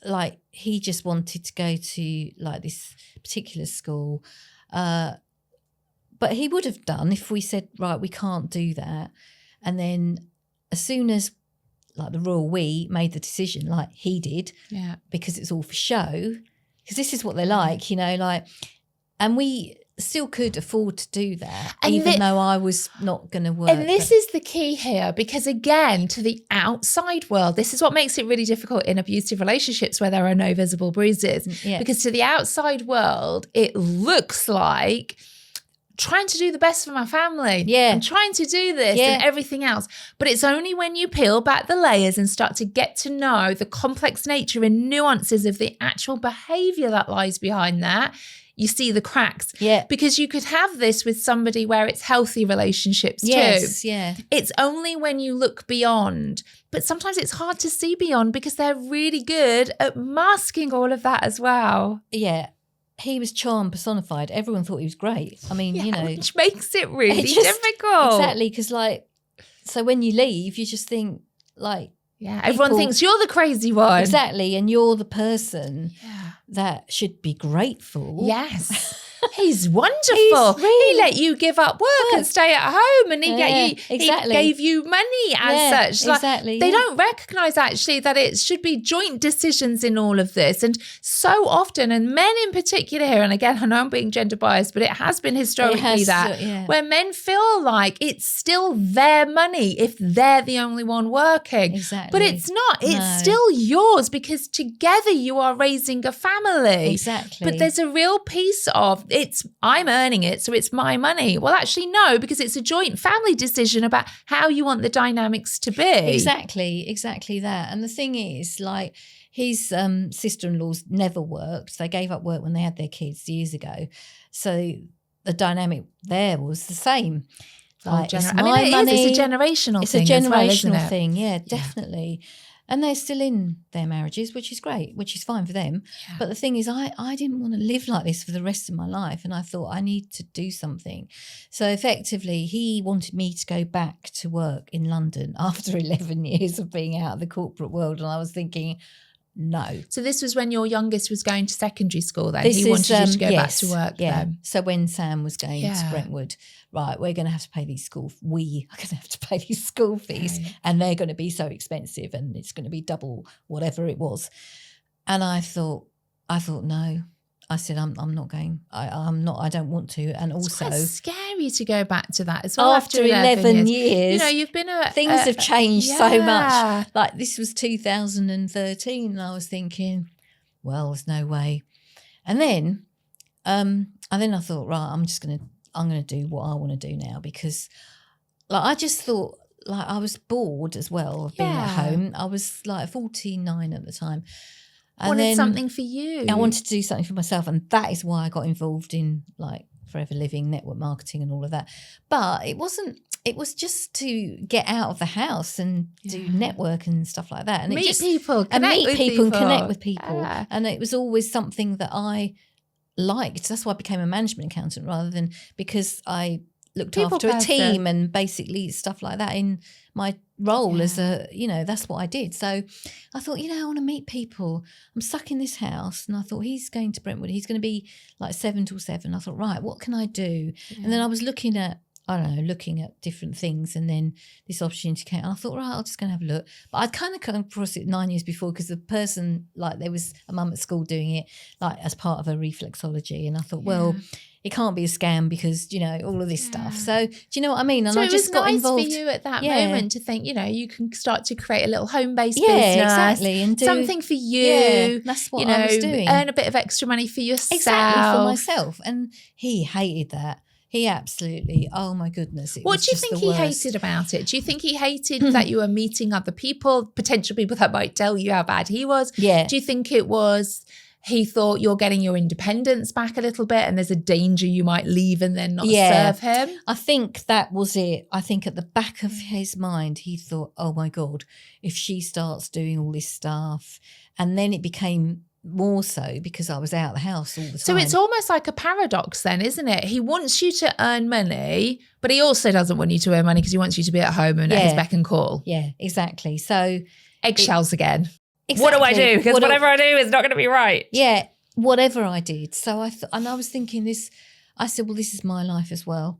S2: like he just wanted to go to like this particular school. But he would have done if we said, right, we can't do that. And then as soon as like the royal we made the decision, like he did, because it's all for show, because this is what they're like, you know, like, and we still could afford to do that, and even though I was not going to work.
S1: And this is the key here, because again, to the outside world, this is what makes it really difficult in abusive relationships where there are no visible bruises. Because to the outside world, it looks like trying to do the best for my family. I'm trying to do this and everything else. But it's only when you peel back the layers and start to get to know the complex nature and nuances of the actual behavior that lies behind that, you see the cracks. Because you could have this with somebody where it's healthy relationships too. It's only when you look beyond. But sometimes it's hard to see beyond because they're really good at masking all of that as well.
S2: He was charm personified. Everyone thought he was great. I mean, you know.
S1: Which makes it really difficult.
S2: Exactly, because like, so when you leave, you just think like.
S1: Everyone thinks you're the crazy one.
S2: Exactly, and you're the person that should be grateful.
S1: He's wonderful. He let you give up work and stay at home, and he gave you money as such. Like, they don't recognise actually that it should be joint decisions in all of this. And so often, and men in particular here, and again, I know I'm being gender biased, but it has been historically where men feel like it's still their money if they're the only one working. But it's not. It's still yours because together you are raising a family. But there's a real piece of I'm earning it, so it's my money. Well, actually, no, because it's a joint family decision about how you want the dynamics to be.
S2: Exactly that. And the thing is, like, his sister-in-laws never worked. They gave up work when they had their kids years ago. So the dynamic there was the same. Like, it's my money.
S1: It's a generational thing.
S2: It's a generational
S1: thing,
S2: definitely. And they're still in their marriages, which is great, which is fine for them. But the thing is, I didn't want to live like this for the rest of my life. And I thought I need to do something. So effectively, he wanted me to go back to work in London after 11 years of being out of the corporate world. And I was thinking, no.
S1: So this was when your youngest was going to secondary school then? He wanted you to go back to work then?
S2: So when Sam was going to Brentwood, right, we're going to have to pay these we are going to have to pay these school fees and they're going to be so expensive and it's going to be double whatever it was. And I thought, no. I said, I'm not going. I don't want to. And
S1: it's
S2: also,
S1: quite scary to go back to that as well.
S2: After 11 years,
S1: you know, you've been
S2: things have changed so much. Like this was 2013, and I was thinking, well, there's no way. And then I thought, right, I'm going to do what I want to do now, because like I just thought, like I was bored as well of being at home. I was like 49 at the time. And
S1: wanted something for you.
S2: I wanted to do something for myself, and that is why I got involved in like Forever Living, network marketing and all of that. But it wasn't, it was just to get out of the house and do network and stuff like that. And
S1: meet people, and
S2: connect with people. Yeah. And it was always something that I liked. That's why I became a management accountant, rather than because I looked after a team and basically stuff like that in my role as a, you know, that's what I did. So I thought, you know, I want to meet people. I'm stuck in this house. And I thought, he's going to Brentwood. He's going to be like 7 till 7. I thought, right, what can I do? Yeah. And then I was looking at different things. And then this opportunity came. And I thought, right, I'll just go and have a look. But I'd kind of come across it 9 years before, because the person, like there was a mum at school doing it like as part of a reflexology. And I thought, well, it can't be a scam because, you know, all of this stuff. So do you know what I mean? And
S1: so
S2: I just got involved.
S1: It was nice for you at that moment to think, you know, you can start to create a little home-based
S2: business.
S1: Exactly.
S2: And do
S1: something for you.
S2: Yeah, that's what I was doing.
S1: Earn a bit of extra money for yourself.
S2: Exactly, for myself. And he hated that. He absolutely, oh my goodness.
S1: What do you think he hated about it? Do you think he hated that you were meeting other people, potential people that might tell you how bad he was?
S2: Yeah.
S1: Do you think it was he thought you're getting your independence back a little bit and there's a danger you might leave and then not serve him?
S2: I think that was it. I think at the back of his mind, he thought, oh my God, if she starts doing all this stuff. And then it became more so because I was out of the house all the time.
S1: So it's almost like a paradox then, isn't it? He wants you to earn money, but he also doesn't want you to earn money because he wants you to be at home and at his beck and call.
S2: Yeah, exactly. So
S1: eggshells again.
S2: Exactly.
S1: What do I do? Because whatever I do is not going to be right.
S2: Yeah, whatever I did. So I was thinking this, I said, well, this is my life as well.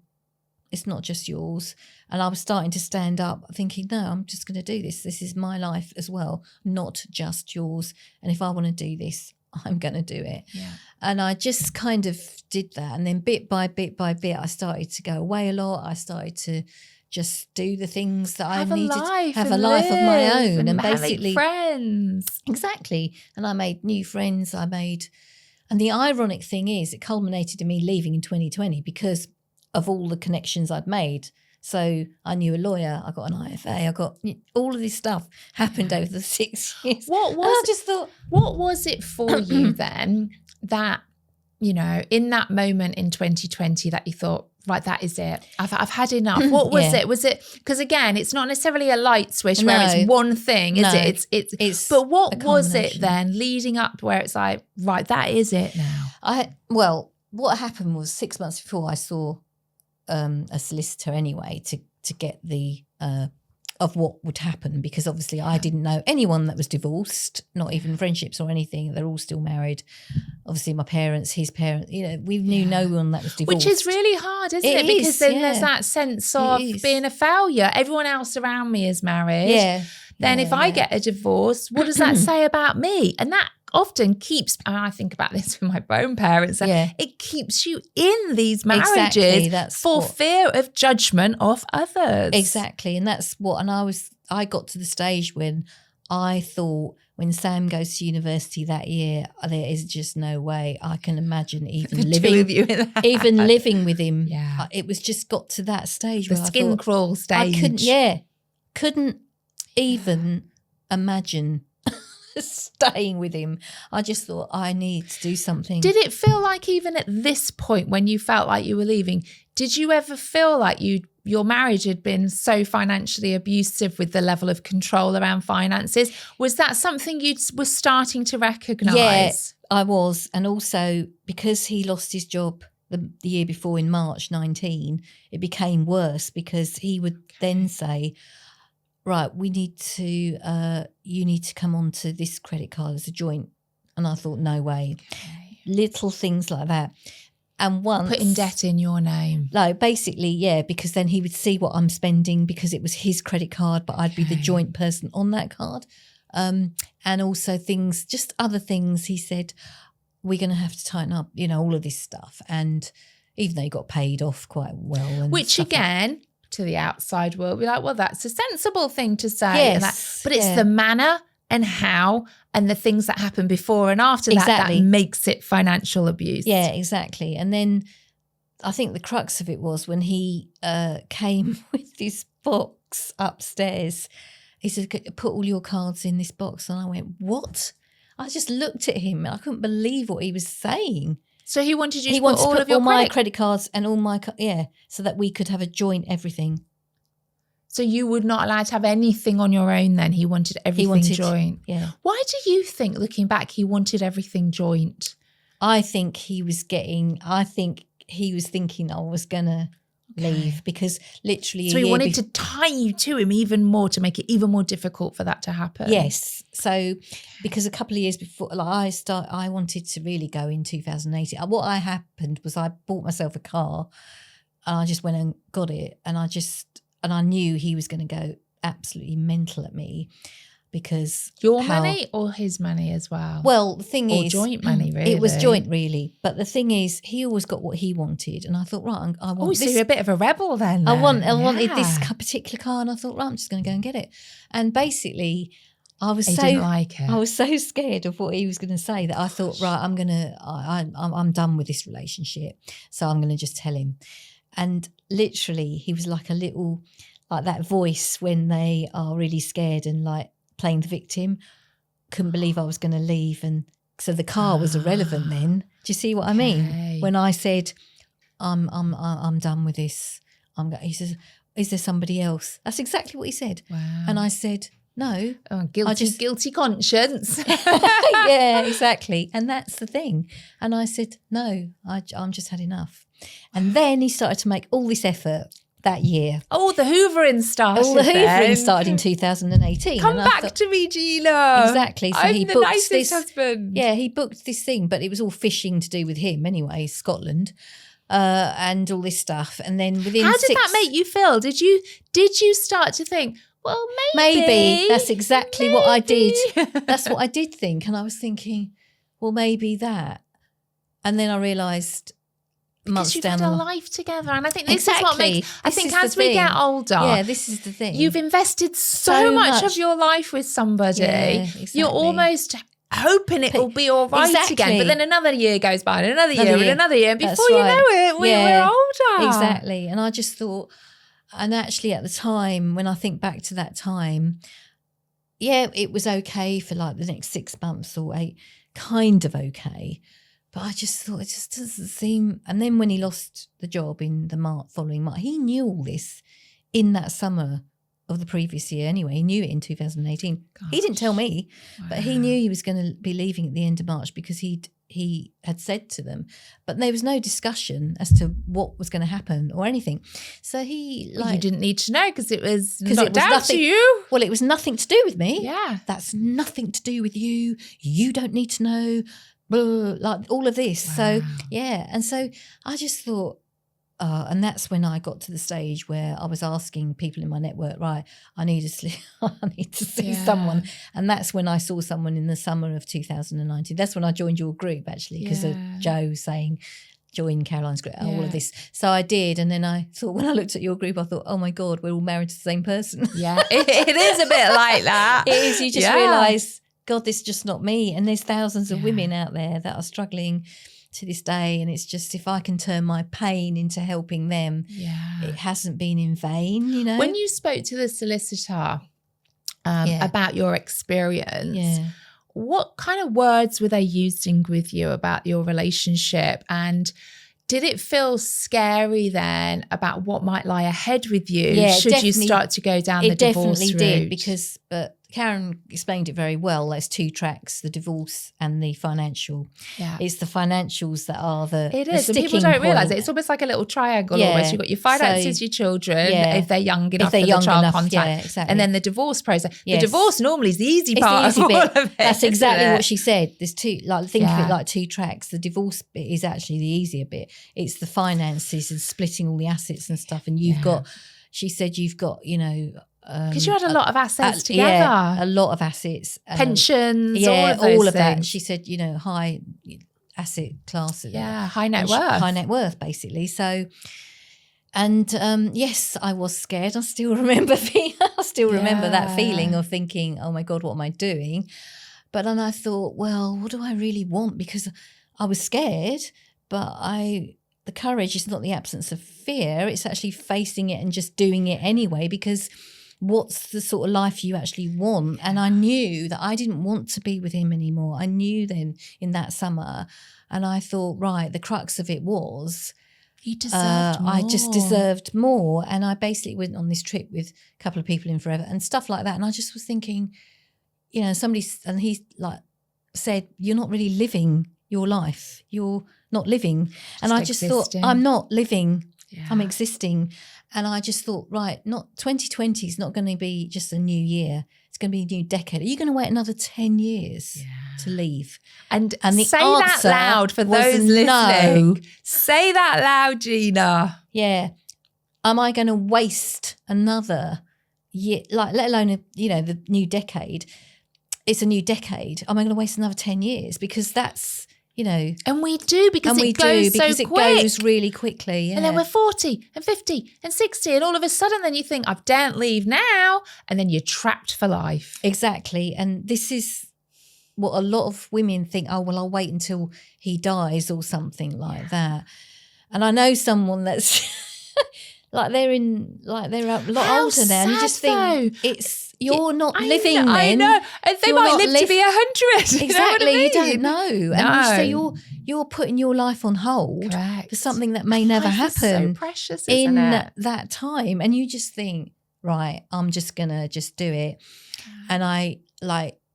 S2: It's not just yours. And I was starting to stand up thinking, no, I'm just going to do this. This is my life as well, not just yours. And if I want to do this, I'm going to do it.
S1: Yeah.
S2: And I just kind of did that. And then bit by bit, I started to go away a lot. I started to just do the things that I needed to have a life of my own. And basically
S1: friends.
S2: Exactly. And I made new friends. and the ironic thing is it culminated in me leaving in 2020 because of all the connections I'd made. So I knew a lawyer, I got an IFA, I got all of this stuff happened over the 6 years.
S1: I just thought, what was it for you then that, you know, in that moment in 2020 that you thought, right, that is it. I've had enough. What was it? Was it, because again, it's not necessarily a light switch where it's one thing, is it? It's but what was it then leading up to where it's like, right, that is it now?
S2: What happened was 6 months before I saw a solicitor anyway to get the of what would happen, because obviously I didn't know anyone that was divorced, not even friendships or anything. They're all still married. Obviously my parents, his parents, you know, we knew no one that was divorced.
S1: Which is really hard, isn't it? Because then there's that sense of being a failure. Everyone else around me is married.
S2: Yeah.
S1: Then if I get a divorce, what does that say about me? And that often keeps, and I think about this with my own parents, it keeps you in these marriages for fear of judgment of others.
S2: Exactly. And that's what, and I got to the stage when I thought, when Sam goes to university that year, there is just no way I can imagine even living with him.
S1: Yeah.
S2: It was just got to that stage
S1: the
S2: where
S1: skin
S2: I thought,
S1: crawl stage.
S2: Couldn't even imagine staying with him. I just thought I need to do something.
S1: Did it feel like even at this point when you felt like you were leaving, did you ever feel like your marriage had been so financially abusive with the level of control around finances? Was that something you were starting to recognise?
S2: Yeah, I was. And also because he lost his job the year before in March 19, it became worse because he would then say, right, you need to come on to this credit card as a joint. And I thought, no way. Okay. Little things like that. And once
S1: putting debt in your name.
S2: No, basically, yeah, because then he would see what I'm spending because it was his credit card, but I'd be the joint person on that card. And also things, just other things, he said, we're going to have to tighten up, you know, all of this stuff. And even though he got paid off quite well. And
S1: which again, to the outside world, we're like, well, that's a sensible thing to say.
S2: Yes,
S1: but it's the manner and how and the things that happen before and after that makes it financial abuse.
S2: Yeah, exactly. And then I think the crux of it was when he came with this box upstairs, he said, put all your cards in this box. And I went, what? I just looked at him and I couldn't believe what he was saying.
S1: So he wanted you to put all of your
S2: my credit cards and all my, so that we could have a joint everything.
S1: So you would not allowed to have anything on your own then? He wanted everything joint?
S2: Yeah.
S1: Why do you think, looking back, he wanted everything joint?
S2: I think he was thinking I was going to leave because literally
S1: so he wanted to tie you to him even more to make it even more difficult for that to happen.
S2: Yes. So because a couple of years before, I wanted to really go in 2018. What happened was I bought myself a car and I just went and got it and I knew he was going to go absolutely mental at me because
S1: money or his money as well?
S2: Well, the thing is,
S1: joint money, really.
S2: It was joint, really. But the thing is, he always got what he wanted, and I thought, right, I want this.
S1: So you're a bit of a rebel then.
S2: I wanted this particular car, and I thought, right, I'm just going to go and get it. And basically,
S1: didn't like it.
S2: I was so scared of what he was going to say that I thought, right, I'm done with this relationship, so I'm going to just tell him. And literally, he was like a little, like that voice when they are really scared and like playing the victim. Couldn't believe I was going to leave, and so the car was irrelevant then. Do you see what I mean? When I said, I'm done with this. He says, is there somebody else? That's exactly what he said.
S1: Wow.
S2: And I said, no.
S1: Oh, guilty conscience.
S2: Yeah, exactly. And that's the thing. And I said, no, I'm just had enough. And then he started to make all this effort that year.
S1: Oh, the hoovering started.
S2: Started in 2018.
S1: Come back to me, Gina.
S2: Exactly. So
S1: I'm the nicest husband.
S2: Yeah, he booked this thing, but it was all fishing to do with him anyway, Scotland. and all this stuff. And then within
S1: How did that make you feel? Did you start to think, well, maybe
S2: that's exactly what I did. That's what I did think. And I was thinking, well, maybe that. And then I realised
S1: because you've had a life together, and I think this is what makes. I think as we get older,
S2: this is the thing.
S1: You've invested so much of your life with somebody.
S2: Yeah, exactly.
S1: You're almost hoping it will be all right again, but then another year goes by, and another year, and before you know it, we're older.
S2: Exactly. And I just thought, and actually at the time, when I think back to that time, it was okay for like the next 6 months or 8, kind of okay. But I just thought it just doesn't seem. And then when he lost the job in the following March, he knew all this in that summer of the previous year anyway. He knew it in 2018. Gosh. He didn't tell me, but he knew he was going to be leaving at the end of March because he had said to them. But there was no discussion as to what was going to happen or anything. So you
S1: didn't need to know because it was not down to you.
S2: Well, it was nothing to do with me.
S1: Yeah.
S2: That's nothing to do with you. You don't need to know. Like all of this. Wow. So and so I just thought, and that's when I got to the stage where I was asking people in my network, right, I need to see someone. And that's when I saw someone in the summer of 2019. That's when I joined your group, actually, because of Joe saying join Caroline's group, all of this. So I did, and then I thought, when I looked at your group, I thought, oh my God, we're all married to the same person.
S1: Yeah, it is a bit like that.
S2: It is. You just realise, God, this is just not me. And there's thousands of women out there that are struggling to this day. And it's just, if I can turn my pain into helping them, it hasn't been in vain, you know.
S1: When you spoke to the solicitor about your experience, what kind of words were they using with you about your relationship? And did it feel scary then about what might lie ahead with you should you start to go down the divorce route?
S2: It definitely did, because Karen explained it very well. There's 2 tracks, the divorce and the financial. Yeah. It's the financials that are the
S1: It is, and people don't realise it. It's almost like a little triangle almost. You've got your finances, your children, if they're young enough for the child contact. And then the divorce process. Yes. The divorce normally is the easy part of all of it.
S2: That's exactly what she said. There's 2, like, think of it like 2 tracks. The divorce bit is actually the easier bit. It's the finances and splitting all the assets and stuff. And you've got, she said you've got, you know,
S1: because you had a lot of assets together.
S2: Yeah, a lot of assets.
S1: Pensions, all of
S2: that. She said, you know, high asset class.
S1: Yeah, high net worth.
S2: High net worth, basically. So, and yes, I was scared. I still remember remember that feeling of thinking, oh my God, what am I doing? But then I thought, well, what do I really want? Because I was scared, but the courage is not the absence of fear. It's actually facing it and just doing it anyway, because what's the sort of life you actually want? And I knew that I didn't want to be with him anymore. I knew then in that summer. And I thought, right, the crux of it was
S1: you deserved more.
S2: I just deserved more. And I basically went on this trip with a couple of people in Forever and stuff like that. And I just was thinking, you know, and he like said, you're not really living your life. You're not living. And I just thought, I'm not living. Yeah. I'm existing. And I just thought, right, 2020 is not going to be just a new year. It's going to be a new decade. Are you going to wait another 10 years to leave?
S1: And the say that loud for those listening. No. Say that loud, Gina.
S2: Yeah. Am I going to waste another year, like, let alone, you know, the new decade? It's a new decade. Am I going to waste another 10 years? Because that's, you know.
S1: And we do, because it goes so quick.
S2: It goes really quickly. Yeah.
S1: And then we're 40 and 50 and 60. And all of a sudden then you think, I daren't leave now. And then you're trapped for life.
S2: Exactly. And this is what a lot of women think, oh, well, I'll wait until he dies or something like that. And I know someone that's like they're a lot older now. And you just think you're not living then.
S1: I know. And they might live to be 100.
S2: Exactly. You don't know. No. And so you're putting your life on hold for something that may never happen.
S1: So precious, isn't it?
S2: That time. And you just think, right, I'm just going to just do it. And I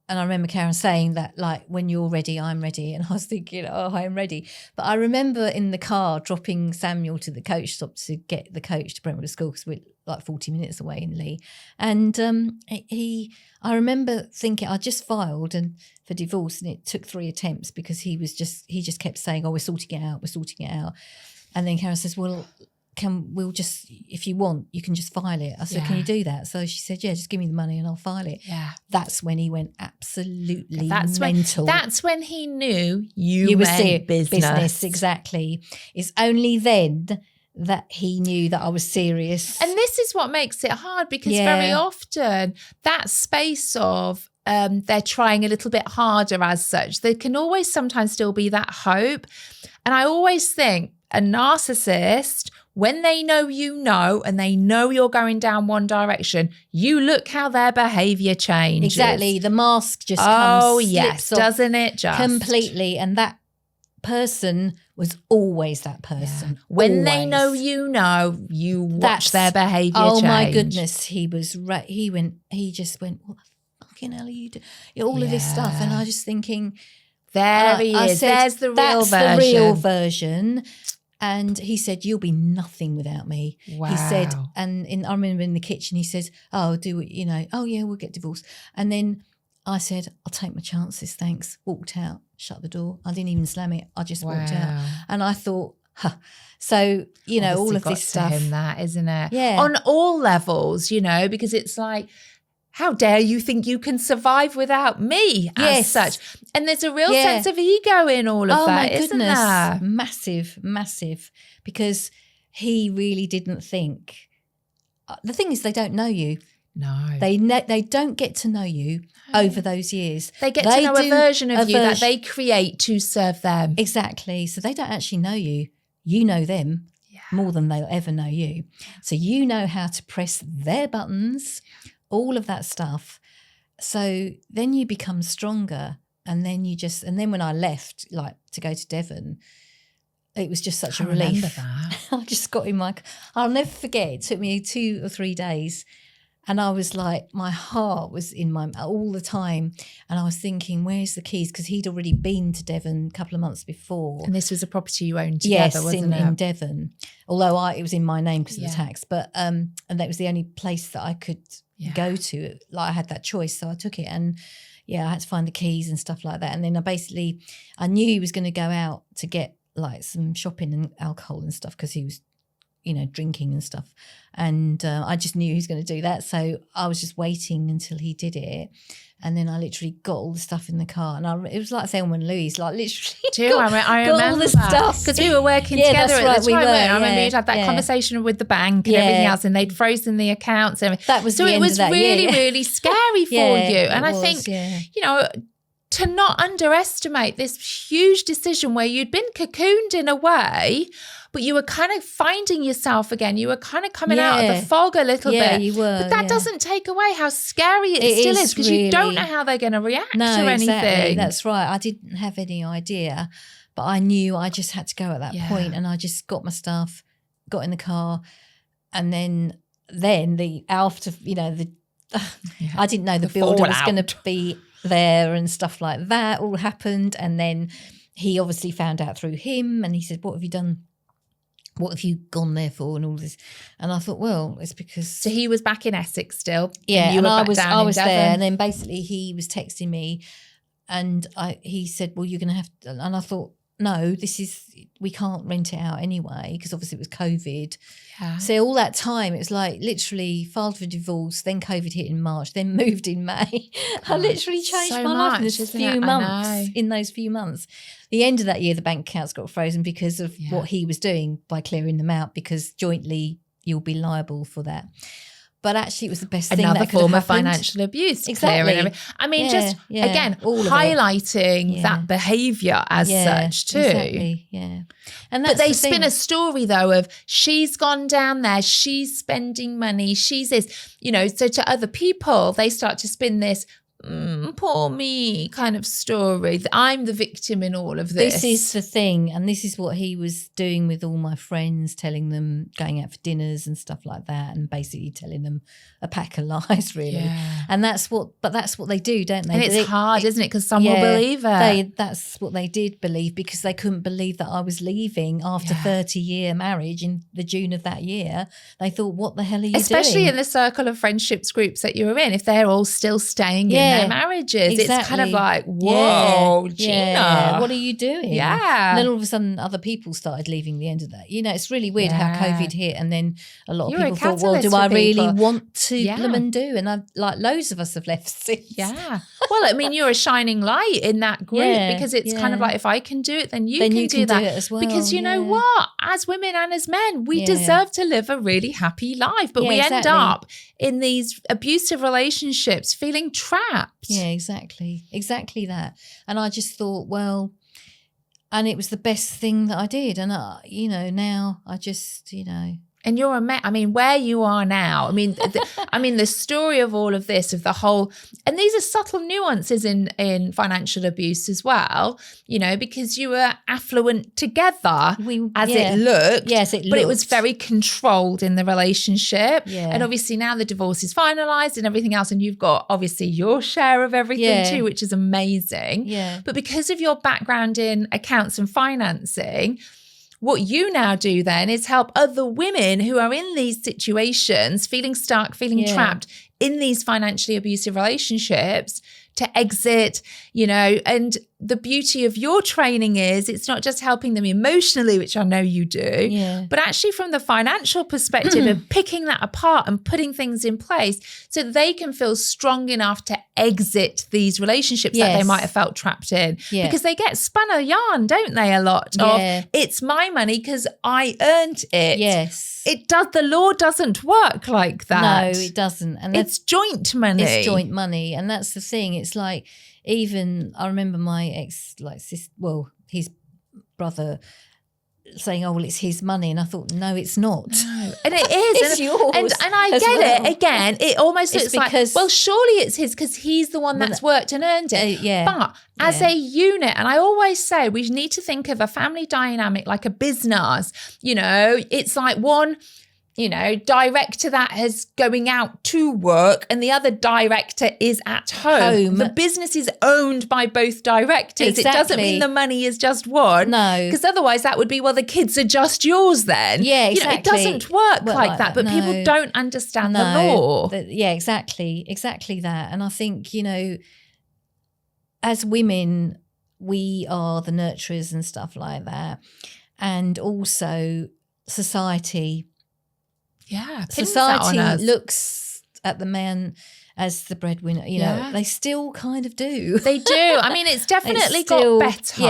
S2: remember Karen saying that, like, when you're ready, I'm ready. And I was thinking, oh, I'm ready. But I remember in the car dropping Samuel to the coach stop to get the coach to Brentwood School, because we're like 40 minutes away in Lee. And I remember thinking, I just filed for divorce, and it took 3 attempts because he just kept saying, oh, we're sorting it out. And then Karen says, well, we'll just, if you want, you can just file it. I said, can you do that? So she said, yeah, just give me the money and I'll file it.
S1: Yeah.
S2: That's when he went absolutely mental.
S1: That's when he knew you meant business.
S2: Exactly. It's only then that he knew that I was serious.
S1: And this is what makes it hard, because very often that space of they're trying a little bit harder as such, there can always sometimes still be that hope. And I always think a narcissist, when they know you know, and they know you're going down one direction, you look how their behaviour changes.
S2: Exactly. The mask just comes.
S1: Oh, yes. Doesn't it just?
S2: Completely. And that person was always that person.
S1: Yeah. When they know you know, you watch their behaviour change.
S2: Oh, my goodness. He just went, what the fucking hell are you doing? All of this stuff. And I was just thinking,
S1: there he is. There's the real version.
S2: That's the real version. And he said, you'll be nothing without me.
S1: Wow.
S2: He said, I remember in the kitchen, he says, oh, yeah, we'll get divorced. And then I said, I'll take my chances, thanks. Walked out, shut the door. I didn't even slam it. I just walked out. And I thought, So, all of this stuff.
S1: Him that, isn't it?
S2: Yeah.
S1: On all levels, because it's like, how dare you think you can survive without me as such? And there's a real sense of ego in all of that, isn't there?
S2: Massive, massive. Because he really didn't think. The thing is, they don't know you.
S1: No.
S2: They don't get to know you over those years.
S1: They get to know a version of you that they create to serve them.
S2: Exactly. So they don't actually know you. You know them more than they'll ever know you. So you know how to press their buttons, all of that stuff. So then you become stronger. And then when I left, like to go to Devon, it was just such a relief.
S1: Remember that.
S2: I just got in my car. I'll never forget. It took me 2 or 3 days. And I was like, my heart was in my all the time. And I was thinking, where's the keys? Because he'd already been to Devon a couple of months before.
S1: And this was a property you owned together, wasn't it?
S2: Yes, in Devon. Although it was in my name because of the tax. But and that was the only place that I could go to. Like I had that choice, so I took it. And I had to find the keys and stuff like that. And then I knew he was going to go out to get like some shopping and alcohol and stuff because he was drinking and stuff. And I just knew he was going to do that. So I was just waiting until he did it. And then I literally got all the stuff in the car. And it was like Thelma and Louise, like literally
S1: I remember
S2: all the stuff.
S1: Because we were working together at the time. I remember you'd had that
S2: yeah.
S1: conversation with the bank and everything else, and they'd frozen the accounts. And
S2: that was
S1: so
S2: the
S1: it
S2: end
S1: was
S2: of that
S1: really,
S2: year.
S1: really scary for you. And I think, to not underestimate this huge decision where you'd been cocooned in a way, but you were kind of finding yourself again. You were kind of coming out of the fog a little bit.
S2: Yeah, you were.
S1: But that doesn't take away how scary it still is, because you don't know how they're going to react to anything.
S2: Exactly. That's right. I didn't have any idea, but I knew I just had to go at that point, and I just got my stuff, got in the car, and then the after, I didn't know the builder was going to be there and stuff like that all happened. And then he obviously found out through him, and he said, what have you done? What have you gone there for and all this? And I thought, well, it's because...
S1: So he was back in Essex still?
S2: Yeah, and I was there.
S1: Devon.
S2: And then basically he was texting me, and he said, well, you're going to have to... And I thought, no, we can't rent it out anyway, because obviously it was COVID.
S1: Yeah.
S2: So all that time, it was like literally filed for divorce, then COVID hit in March, then moved in May. I literally changed my life in those few months. In those few months. The end of that year, the bank accounts got frozen because of what he was doing by clearing them out, because jointly you'll be liable for that. But actually, it was the best thing that could have happened.
S1: Another form of financial abuse.
S2: Exactly.
S1: I mean, again, highlighting that behaviour as such too.
S2: Exactly. Yeah. And that's
S1: but they spin a story though of she's gone down there, she's spending money, she's this, so to other people, they start to spin this, poor me kind of story. I'm the victim in all of this.
S2: This is the thing, and this is what he was doing with all my friends, telling them, going out for dinners and stuff like that, and basically telling them a pack of lies, really. Yeah. And that's what they do, don't they?
S1: And it's hard, isn't it? Because some will believe it.
S2: That's what they did believe, because they couldn't believe that I was leaving after 30-year marriage in the June of that year. They thought, what the hell are you doing?
S1: Especially in the circle of friendships groups that you were in, if they're all still staying in their marriages.
S2: Exactly.
S1: It's kind of like, whoa, Gina.
S2: What are you doing?
S1: Yeah.
S2: And then all of a sudden other people started leaving the end of that. It's really weird how COVID hit, and then a lot of people thought, well, do I really want to blooming do? And I've loads of us have left since.
S1: Yeah. Well, I mean, you're a shining light in that group because it's kind of like, if I can do it, then you can do that.
S2: Do it as well.
S1: Because you know what? As women and as men, we deserve to live a really happy life, but we end up in these abusive relationships feeling trapped.
S2: Yeah, exactly that. And I just thought, well, and it was the best thing that I did, and now I just
S1: And you're I mean, where you are now, I mean, the story of all of this, of the whole, and these are subtle nuances in financial abuse as well, because you were affluent together it looked.
S2: Yes, it looked.
S1: But it was very controlled in the relationship.
S2: Yeah.
S1: And obviously now the divorce is finalised and everything else, and you've got obviously your share of everything too, which is amazing.
S2: Yeah.
S1: But because of your background in accounts and financing, what you now do then is help other women who are in these situations, feeling stuck, feeling trapped in these financially abusive relationships, to exit, and the beauty of your training is it's not just helping them emotionally, which I know you do, but actually from the financial perspective of picking that apart and putting things in place so that they can feel strong enough to exit these relationships that they might have felt trapped in. Because they get spun a yarn, don't they, a lot of, it's my money because I earned it.
S2: Yes.
S1: The law doesn't work like that.
S2: No, it doesn't. And
S1: it's joint money.
S2: It's joint money. And that's the thing. It's like, even I remember my ex, his brother saying, oh, well, it's his money. And I thought, no, it's not.
S1: No. And it is.
S2: It's yours.
S1: And I get it. Again, it almost looks
S2: because,
S1: like, well, surely it's his because he's the one that's worked and earned it. But as a unit, and I always say we need to think of a family dynamic like a business. It's like one, director that is going out to work and the other director is at home. The business is owned by both directors.
S2: Exactly.
S1: It doesn't mean the money is just one.
S2: No.
S1: Because otherwise that would be, well, the kids are just yours then.
S2: Yeah, exactly.
S1: It doesn't work like that. But people don't understand the law.
S2: Exactly that. And I think, as women, we are the nurturers and stuff like that. And also society looks at the man as the breadwinner. They still kind of do.
S1: They do. I mean, it's definitely got better.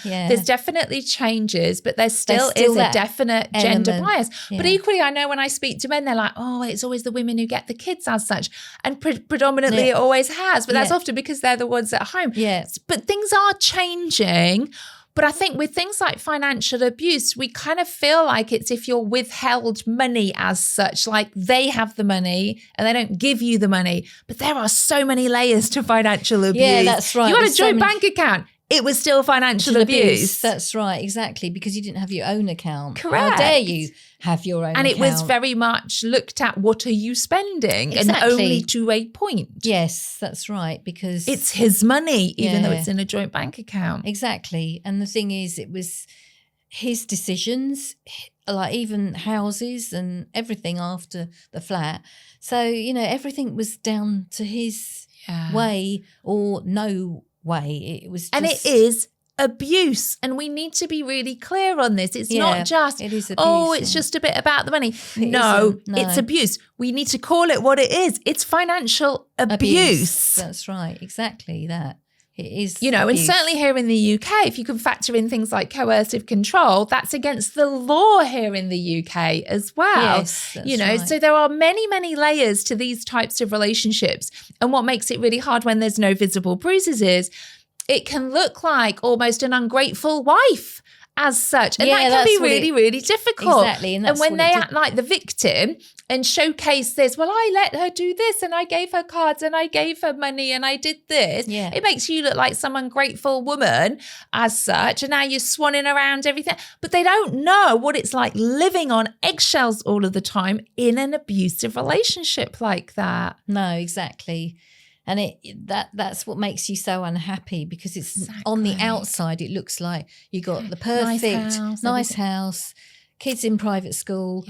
S2: Yeah.
S1: There's definitely changes, but there still is a definite gender bias. But equally, I know when I speak to men, they're like, oh, it's always the women who get the kids as such. And predominantly it always has. But that's often because they're the ones at home.
S2: Yeah.
S1: But things are changing. But I think with things like financial abuse, we kind of feel like it's if you're withheld money as such, like they have the money and they don't give you the money. But there are so many layers to financial abuse.
S2: Yeah, that's right.
S1: You had a joint bank account. It was still financial abuse.
S2: That's right, exactly, because you didn't have your own account.
S1: Correct.
S2: How dare you have your own account?
S1: And it was very much looked at, what are you spending? And only to a point.
S2: Yes, that's right, because
S1: it's his money, even though it's in a joint bank account.
S2: Exactly. And the thing is, it was his decisions, like even houses and everything after the flat. So, everything was down to his way or no way. It was just,
S1: and it is abuse, and we need to be really clear on this. It's not just
S2: it is abuse,
S1: it's just a bit about the money. No, it's abuse. We need to call it what it is. It's financial abuse.
S2: That's right, exactly that. It is
S1: and
S2: abuse.
S1: certainly here in the UK, if you can factor in things like coercive control, that's against the law here in the UK as well.
S2: Yes, that's right.
S1: So there are many, many layers to these types of relationships. And what makes it really hard when there's no visible bruises is it can look like almost an ungrateful wife as such. And that can be really, really difficult.
S2: Exactly. And
S1: when they act like the victim and showcase this, well, I let her do this and I gave her cards and I gave her money and I did this.
S2: Yeah.
S1: It makes you look like some ungrateful woman as such. And now you're swanning around everything. But they don't know what it's like living on eggshells all of the time in an abusive relationship like that.
S2: No, exactly. And that's what makes you so unhappy, because it's on the outside, it looks like you got the perfect, nice house, kids in private school,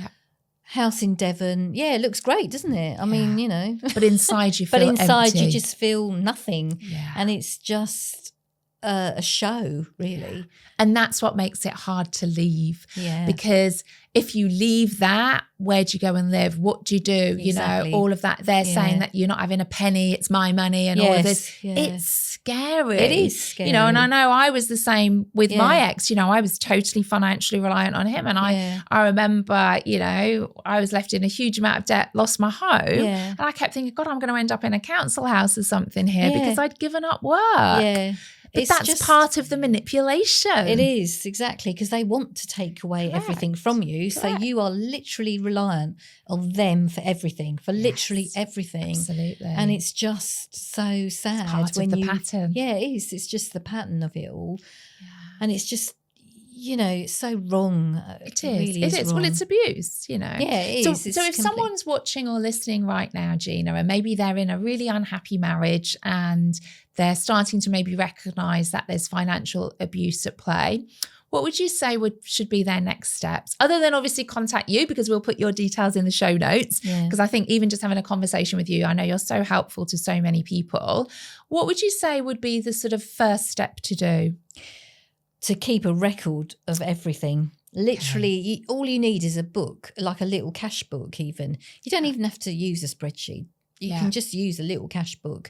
S2: house in Devon. Yeah, it looks great, doesn't it? I mean, you know.
S1: But inside you feel
S2: But inside
S1: empty.
S2: you just feel nothing.
S1: Yeah.
S2: And it's just a show, really.
S1: And that's what makes it hard to leave.
S2: Yeah.
S1: Because if you leave that, where do you go and live? What do you do?
S2: Exactly.
S1: You know, all of that. They're saying that you're not having a penny, it's my money and all of this.
S2: Yeah.
S1: It's scary.
S2: It is scary.
S1: You know, and I know I was the same with my ex. You know, I was totally financially reliant on him. And I remember, you know, I was left in a huge amount of debt, lost my home.
S2: Yeah.
S1: And I kept thinking, God, I'm going to end up in a council house or something here because I'd given up work.
S2: Yeah.
S1: But that's just part of the manipulation.
S2: It is, exactly, because they want to take away everything from you. So you are literally reliant on them for everything, for literally everything.
S1: Absolutely.
S2: And it's just so sad.
S1: It's part of the pattern.
S2: Yeah, it is. It's just the pattern of it all. Yeah. And it's just, you know, it's so wrong.
S1: It is.
S2: Really
S1: it is.
S2: wrong.
S1: Well, it's abuse, you know.
S2: Yeah, it is.
S1: So if someone's watching or listening right now, Gina, and maybe they're in a really unhappy marriage and they're starting to maybe recognise that there's financial abuse at play, what would you say should be their next steps? Other than obviously contact you, because we'll put your details in the show notes. Because I think even just having a conversation with you, I know you're so helpful to so many people. What would you say would be the sort of first step to do?
S2: To keep a record of everything. Literally, all you need is a book, like a little cash book even. You don't even have to use a spreadsheet. You can just use a little cash book.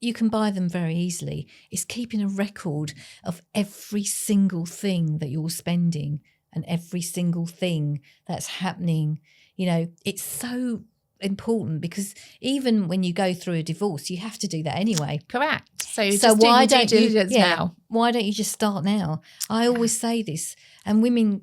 S2: You can buy them very easily. It's keeping a record of every single thing that you're spending and every single thing that's happening. You know, it's so important because even when you go through a divorce, you have to do that anyway.
S1: Correct. So
S2: why don't you
S1: now?
S2: Why don't you just start now? I always say this, and women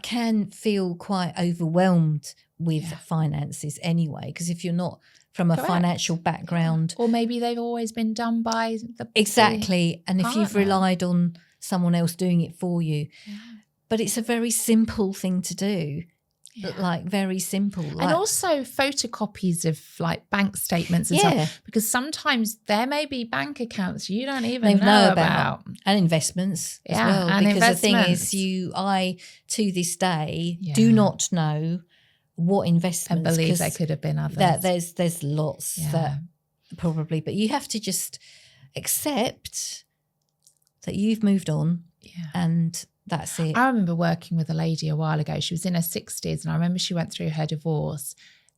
S2: can feel quite overwhelmed with finances anyway, because if you're not from a financial background,
S1: or maybe they've always been done by the
S2: and if you've relied on someone else doing it for you, but it's a very simple thing to do. Very simple.
S1: And also photocopies of bank statements and stuff, because sometimes there may be bank accounts you don't even know about.
S2: And investments as well.
S1: And
S2: because the thing is, I to this day do not know what investments.
S1: I believe there could have been others.
S2: There's lots that probably, but you have to just accept that you've moved on and that's it.
S1: I remember working with a lady a while ago. She was in her 60s, and I remember she went through her divorce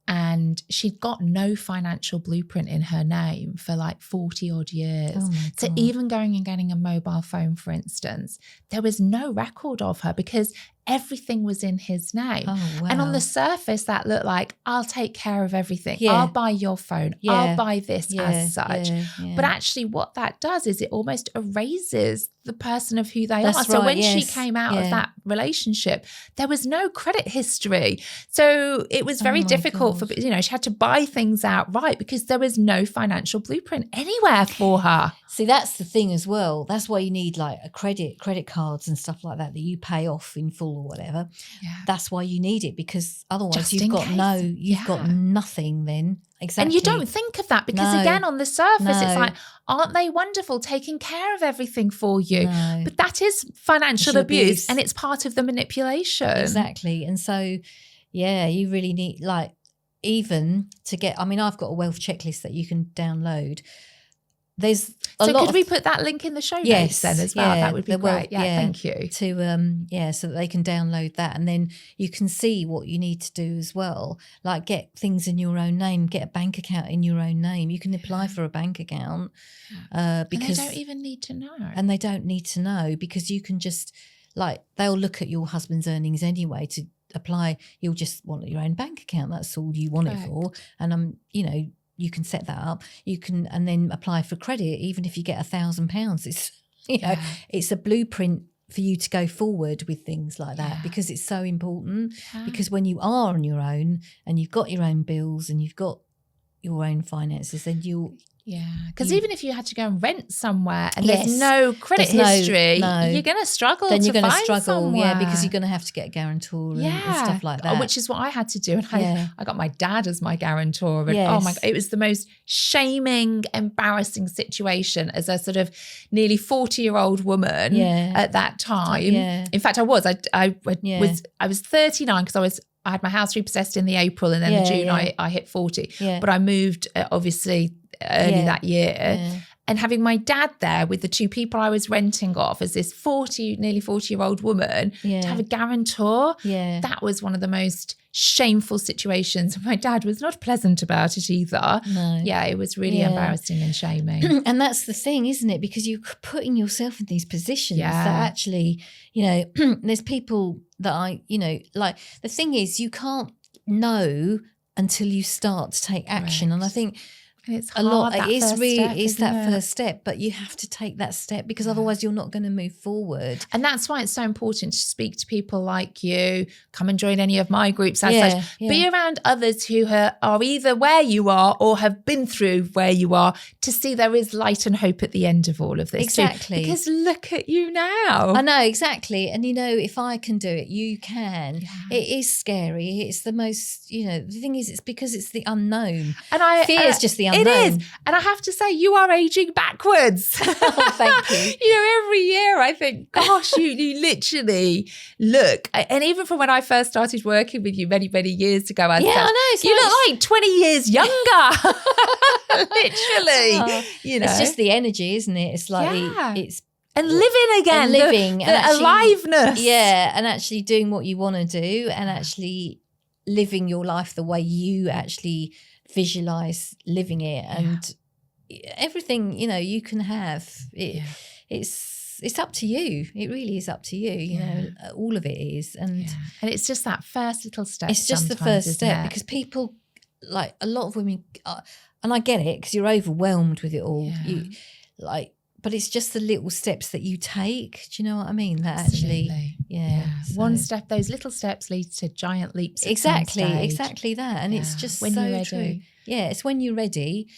S1: and she'd got no financial blueprint in her name for 40 odd years.
S2: Oh my
S1: So
S2: God.
S1: even going and getting a mobile phone, for instance, there was no record of her because everything was in his name.
S2: Oh, wow.
S1: And on the surface, that looked like, I'll take care of everything. I'll buy your phone. I'll buy this as such. But actually what that does is it almost erases the person of who they are. So when she came out of that relationship, there was no credit history. So it was very difficult for, she had to buy things outright because there was no financial blueprint anywhere for her.
S2: See, that's the thing as well. That's why you need a credit cards and stuff like that you pay off in full or whatever. Yeah. That's why you need it, because otherwise you've got nothing then. Exactly.
S1: And you don't think of that because again, on the surface, it's aren't they wonderful taking care of everything for you?
S2: No.
S1: But that is financial abuse and it's part of the manipulation.
S2: Exactly. And so, you really need even to get, I've got a wealth checklist that you can download. There's a lot.
S1: So could we put that link in the show notes then as well? That would be great. Thank you.
S2: To so that they can download that, and then you can see what you need to do as well. Get things in your own name, get a bank account in your own name. You can apply for a bank account because
S1: and they don't even need to know.
S2: And they don't need to know because you can just they'll look at your husband's earnings anyway to apply. You'll just want your own bank account. That's all you want it for. And you can set that up. You can, and then apply for credit, even if you get £1,000. It's, it's a blueprint for you to go forward with things like that because it's so important. Because when you are on your own and you've got your own bills and you've got your own finances, then you'll.
S1: Yeah, because even if you had to go and rent somewhere and there's no credit history, you're going to struggle.
S2: Then you're
S1: going to
S2: struggle,
S1: somewhere.
S2: because you're going to have to get a guarantor and stuff like that.
S1: Which is what I had to do. And I got my dad as my guarantor. And oh my God, it was the most shaming, embarrassing situation as a sort of nearly 40-year-old woman at that time. In fact, I was 39 because I was I had my house repossessed in the April, and then in June I hit 40. Yeah. But I moved obviously early that year. Yeah. And having my dad there with the two people I was renting off as this nearly 40-year-old woman, to have a guarantor, that was one of the most shameful situations. My dad was not pleasant about it either. No. Yeah, it was really embarrassing and shaming.
S2: And that's the thing, isn't it? Because you're putting yourself in these positions that actually, there's people that like the thing is you can't know until you start to take action. Right. And I think
S1: it's hard,
S2: it is really that first step, but you have to take that step because otherwise you're not going to move forward.
S1: And that's why it's so important to speak to people like you, come and join any of my groups as such. Be around others who are either where you are or have been through where you are, to see there is light and hope at the end of all of this.
S2: Exactly.
S1: Too. Because look at you now.
S2: I know, exactly. And if I can do it, you can. Yeah. It is scary. It's the most, the thing is, it's because it's the unknown. And fear is just the unknown.
S1: It is. And I have to say, you are aging backwards.
S2: Oh, thank you.
S1: Every year I think, gosh, you literally look. And even from when I first started working with you many, many years ago,
S2: I know.
S1: You look like 20 years younger. Literally.
S2: It's just the energy, isn't it? It's like it's
S1: and living again.
S2: And
S1: the actually, aliveness.
S2: Yeah. And actually doing what you want to do and actually living your life the way you actually visualize living it, and everything you can have it. It's up to you. It really is up to you. All of it is, and
S1: it's just that first little step.
S2: It's just the first step, because people, like a lot of women, and I get it, because you're overwhelmed with it all. But it's just the little steps that you take. Do you know what I mean? That
S1: Absolutely.
S2: actually,
S1: So. One step, those little steps lead to giant leaps.
S2: Exactly that. And it's just when you're ready. True. Yeah, it's when you're ready,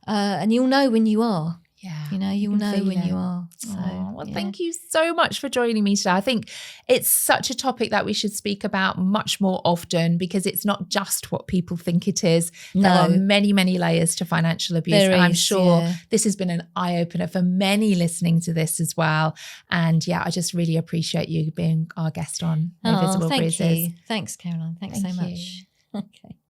S2: and you'll know when you are. Yeah, you'll know when you are. So,
S1: thank you so much for joining me today. I think it's such a topic that we should speak about much more often, because it's not just what people think it is. There are many, many layers to financial abuse. And I'm sure this has been an eye-opener for many listening to this as well. And I just really appreciate you being our guest on No Visible Bruises.
S2: Thank you. Thanks, Caroline. Thanks so much. Okay.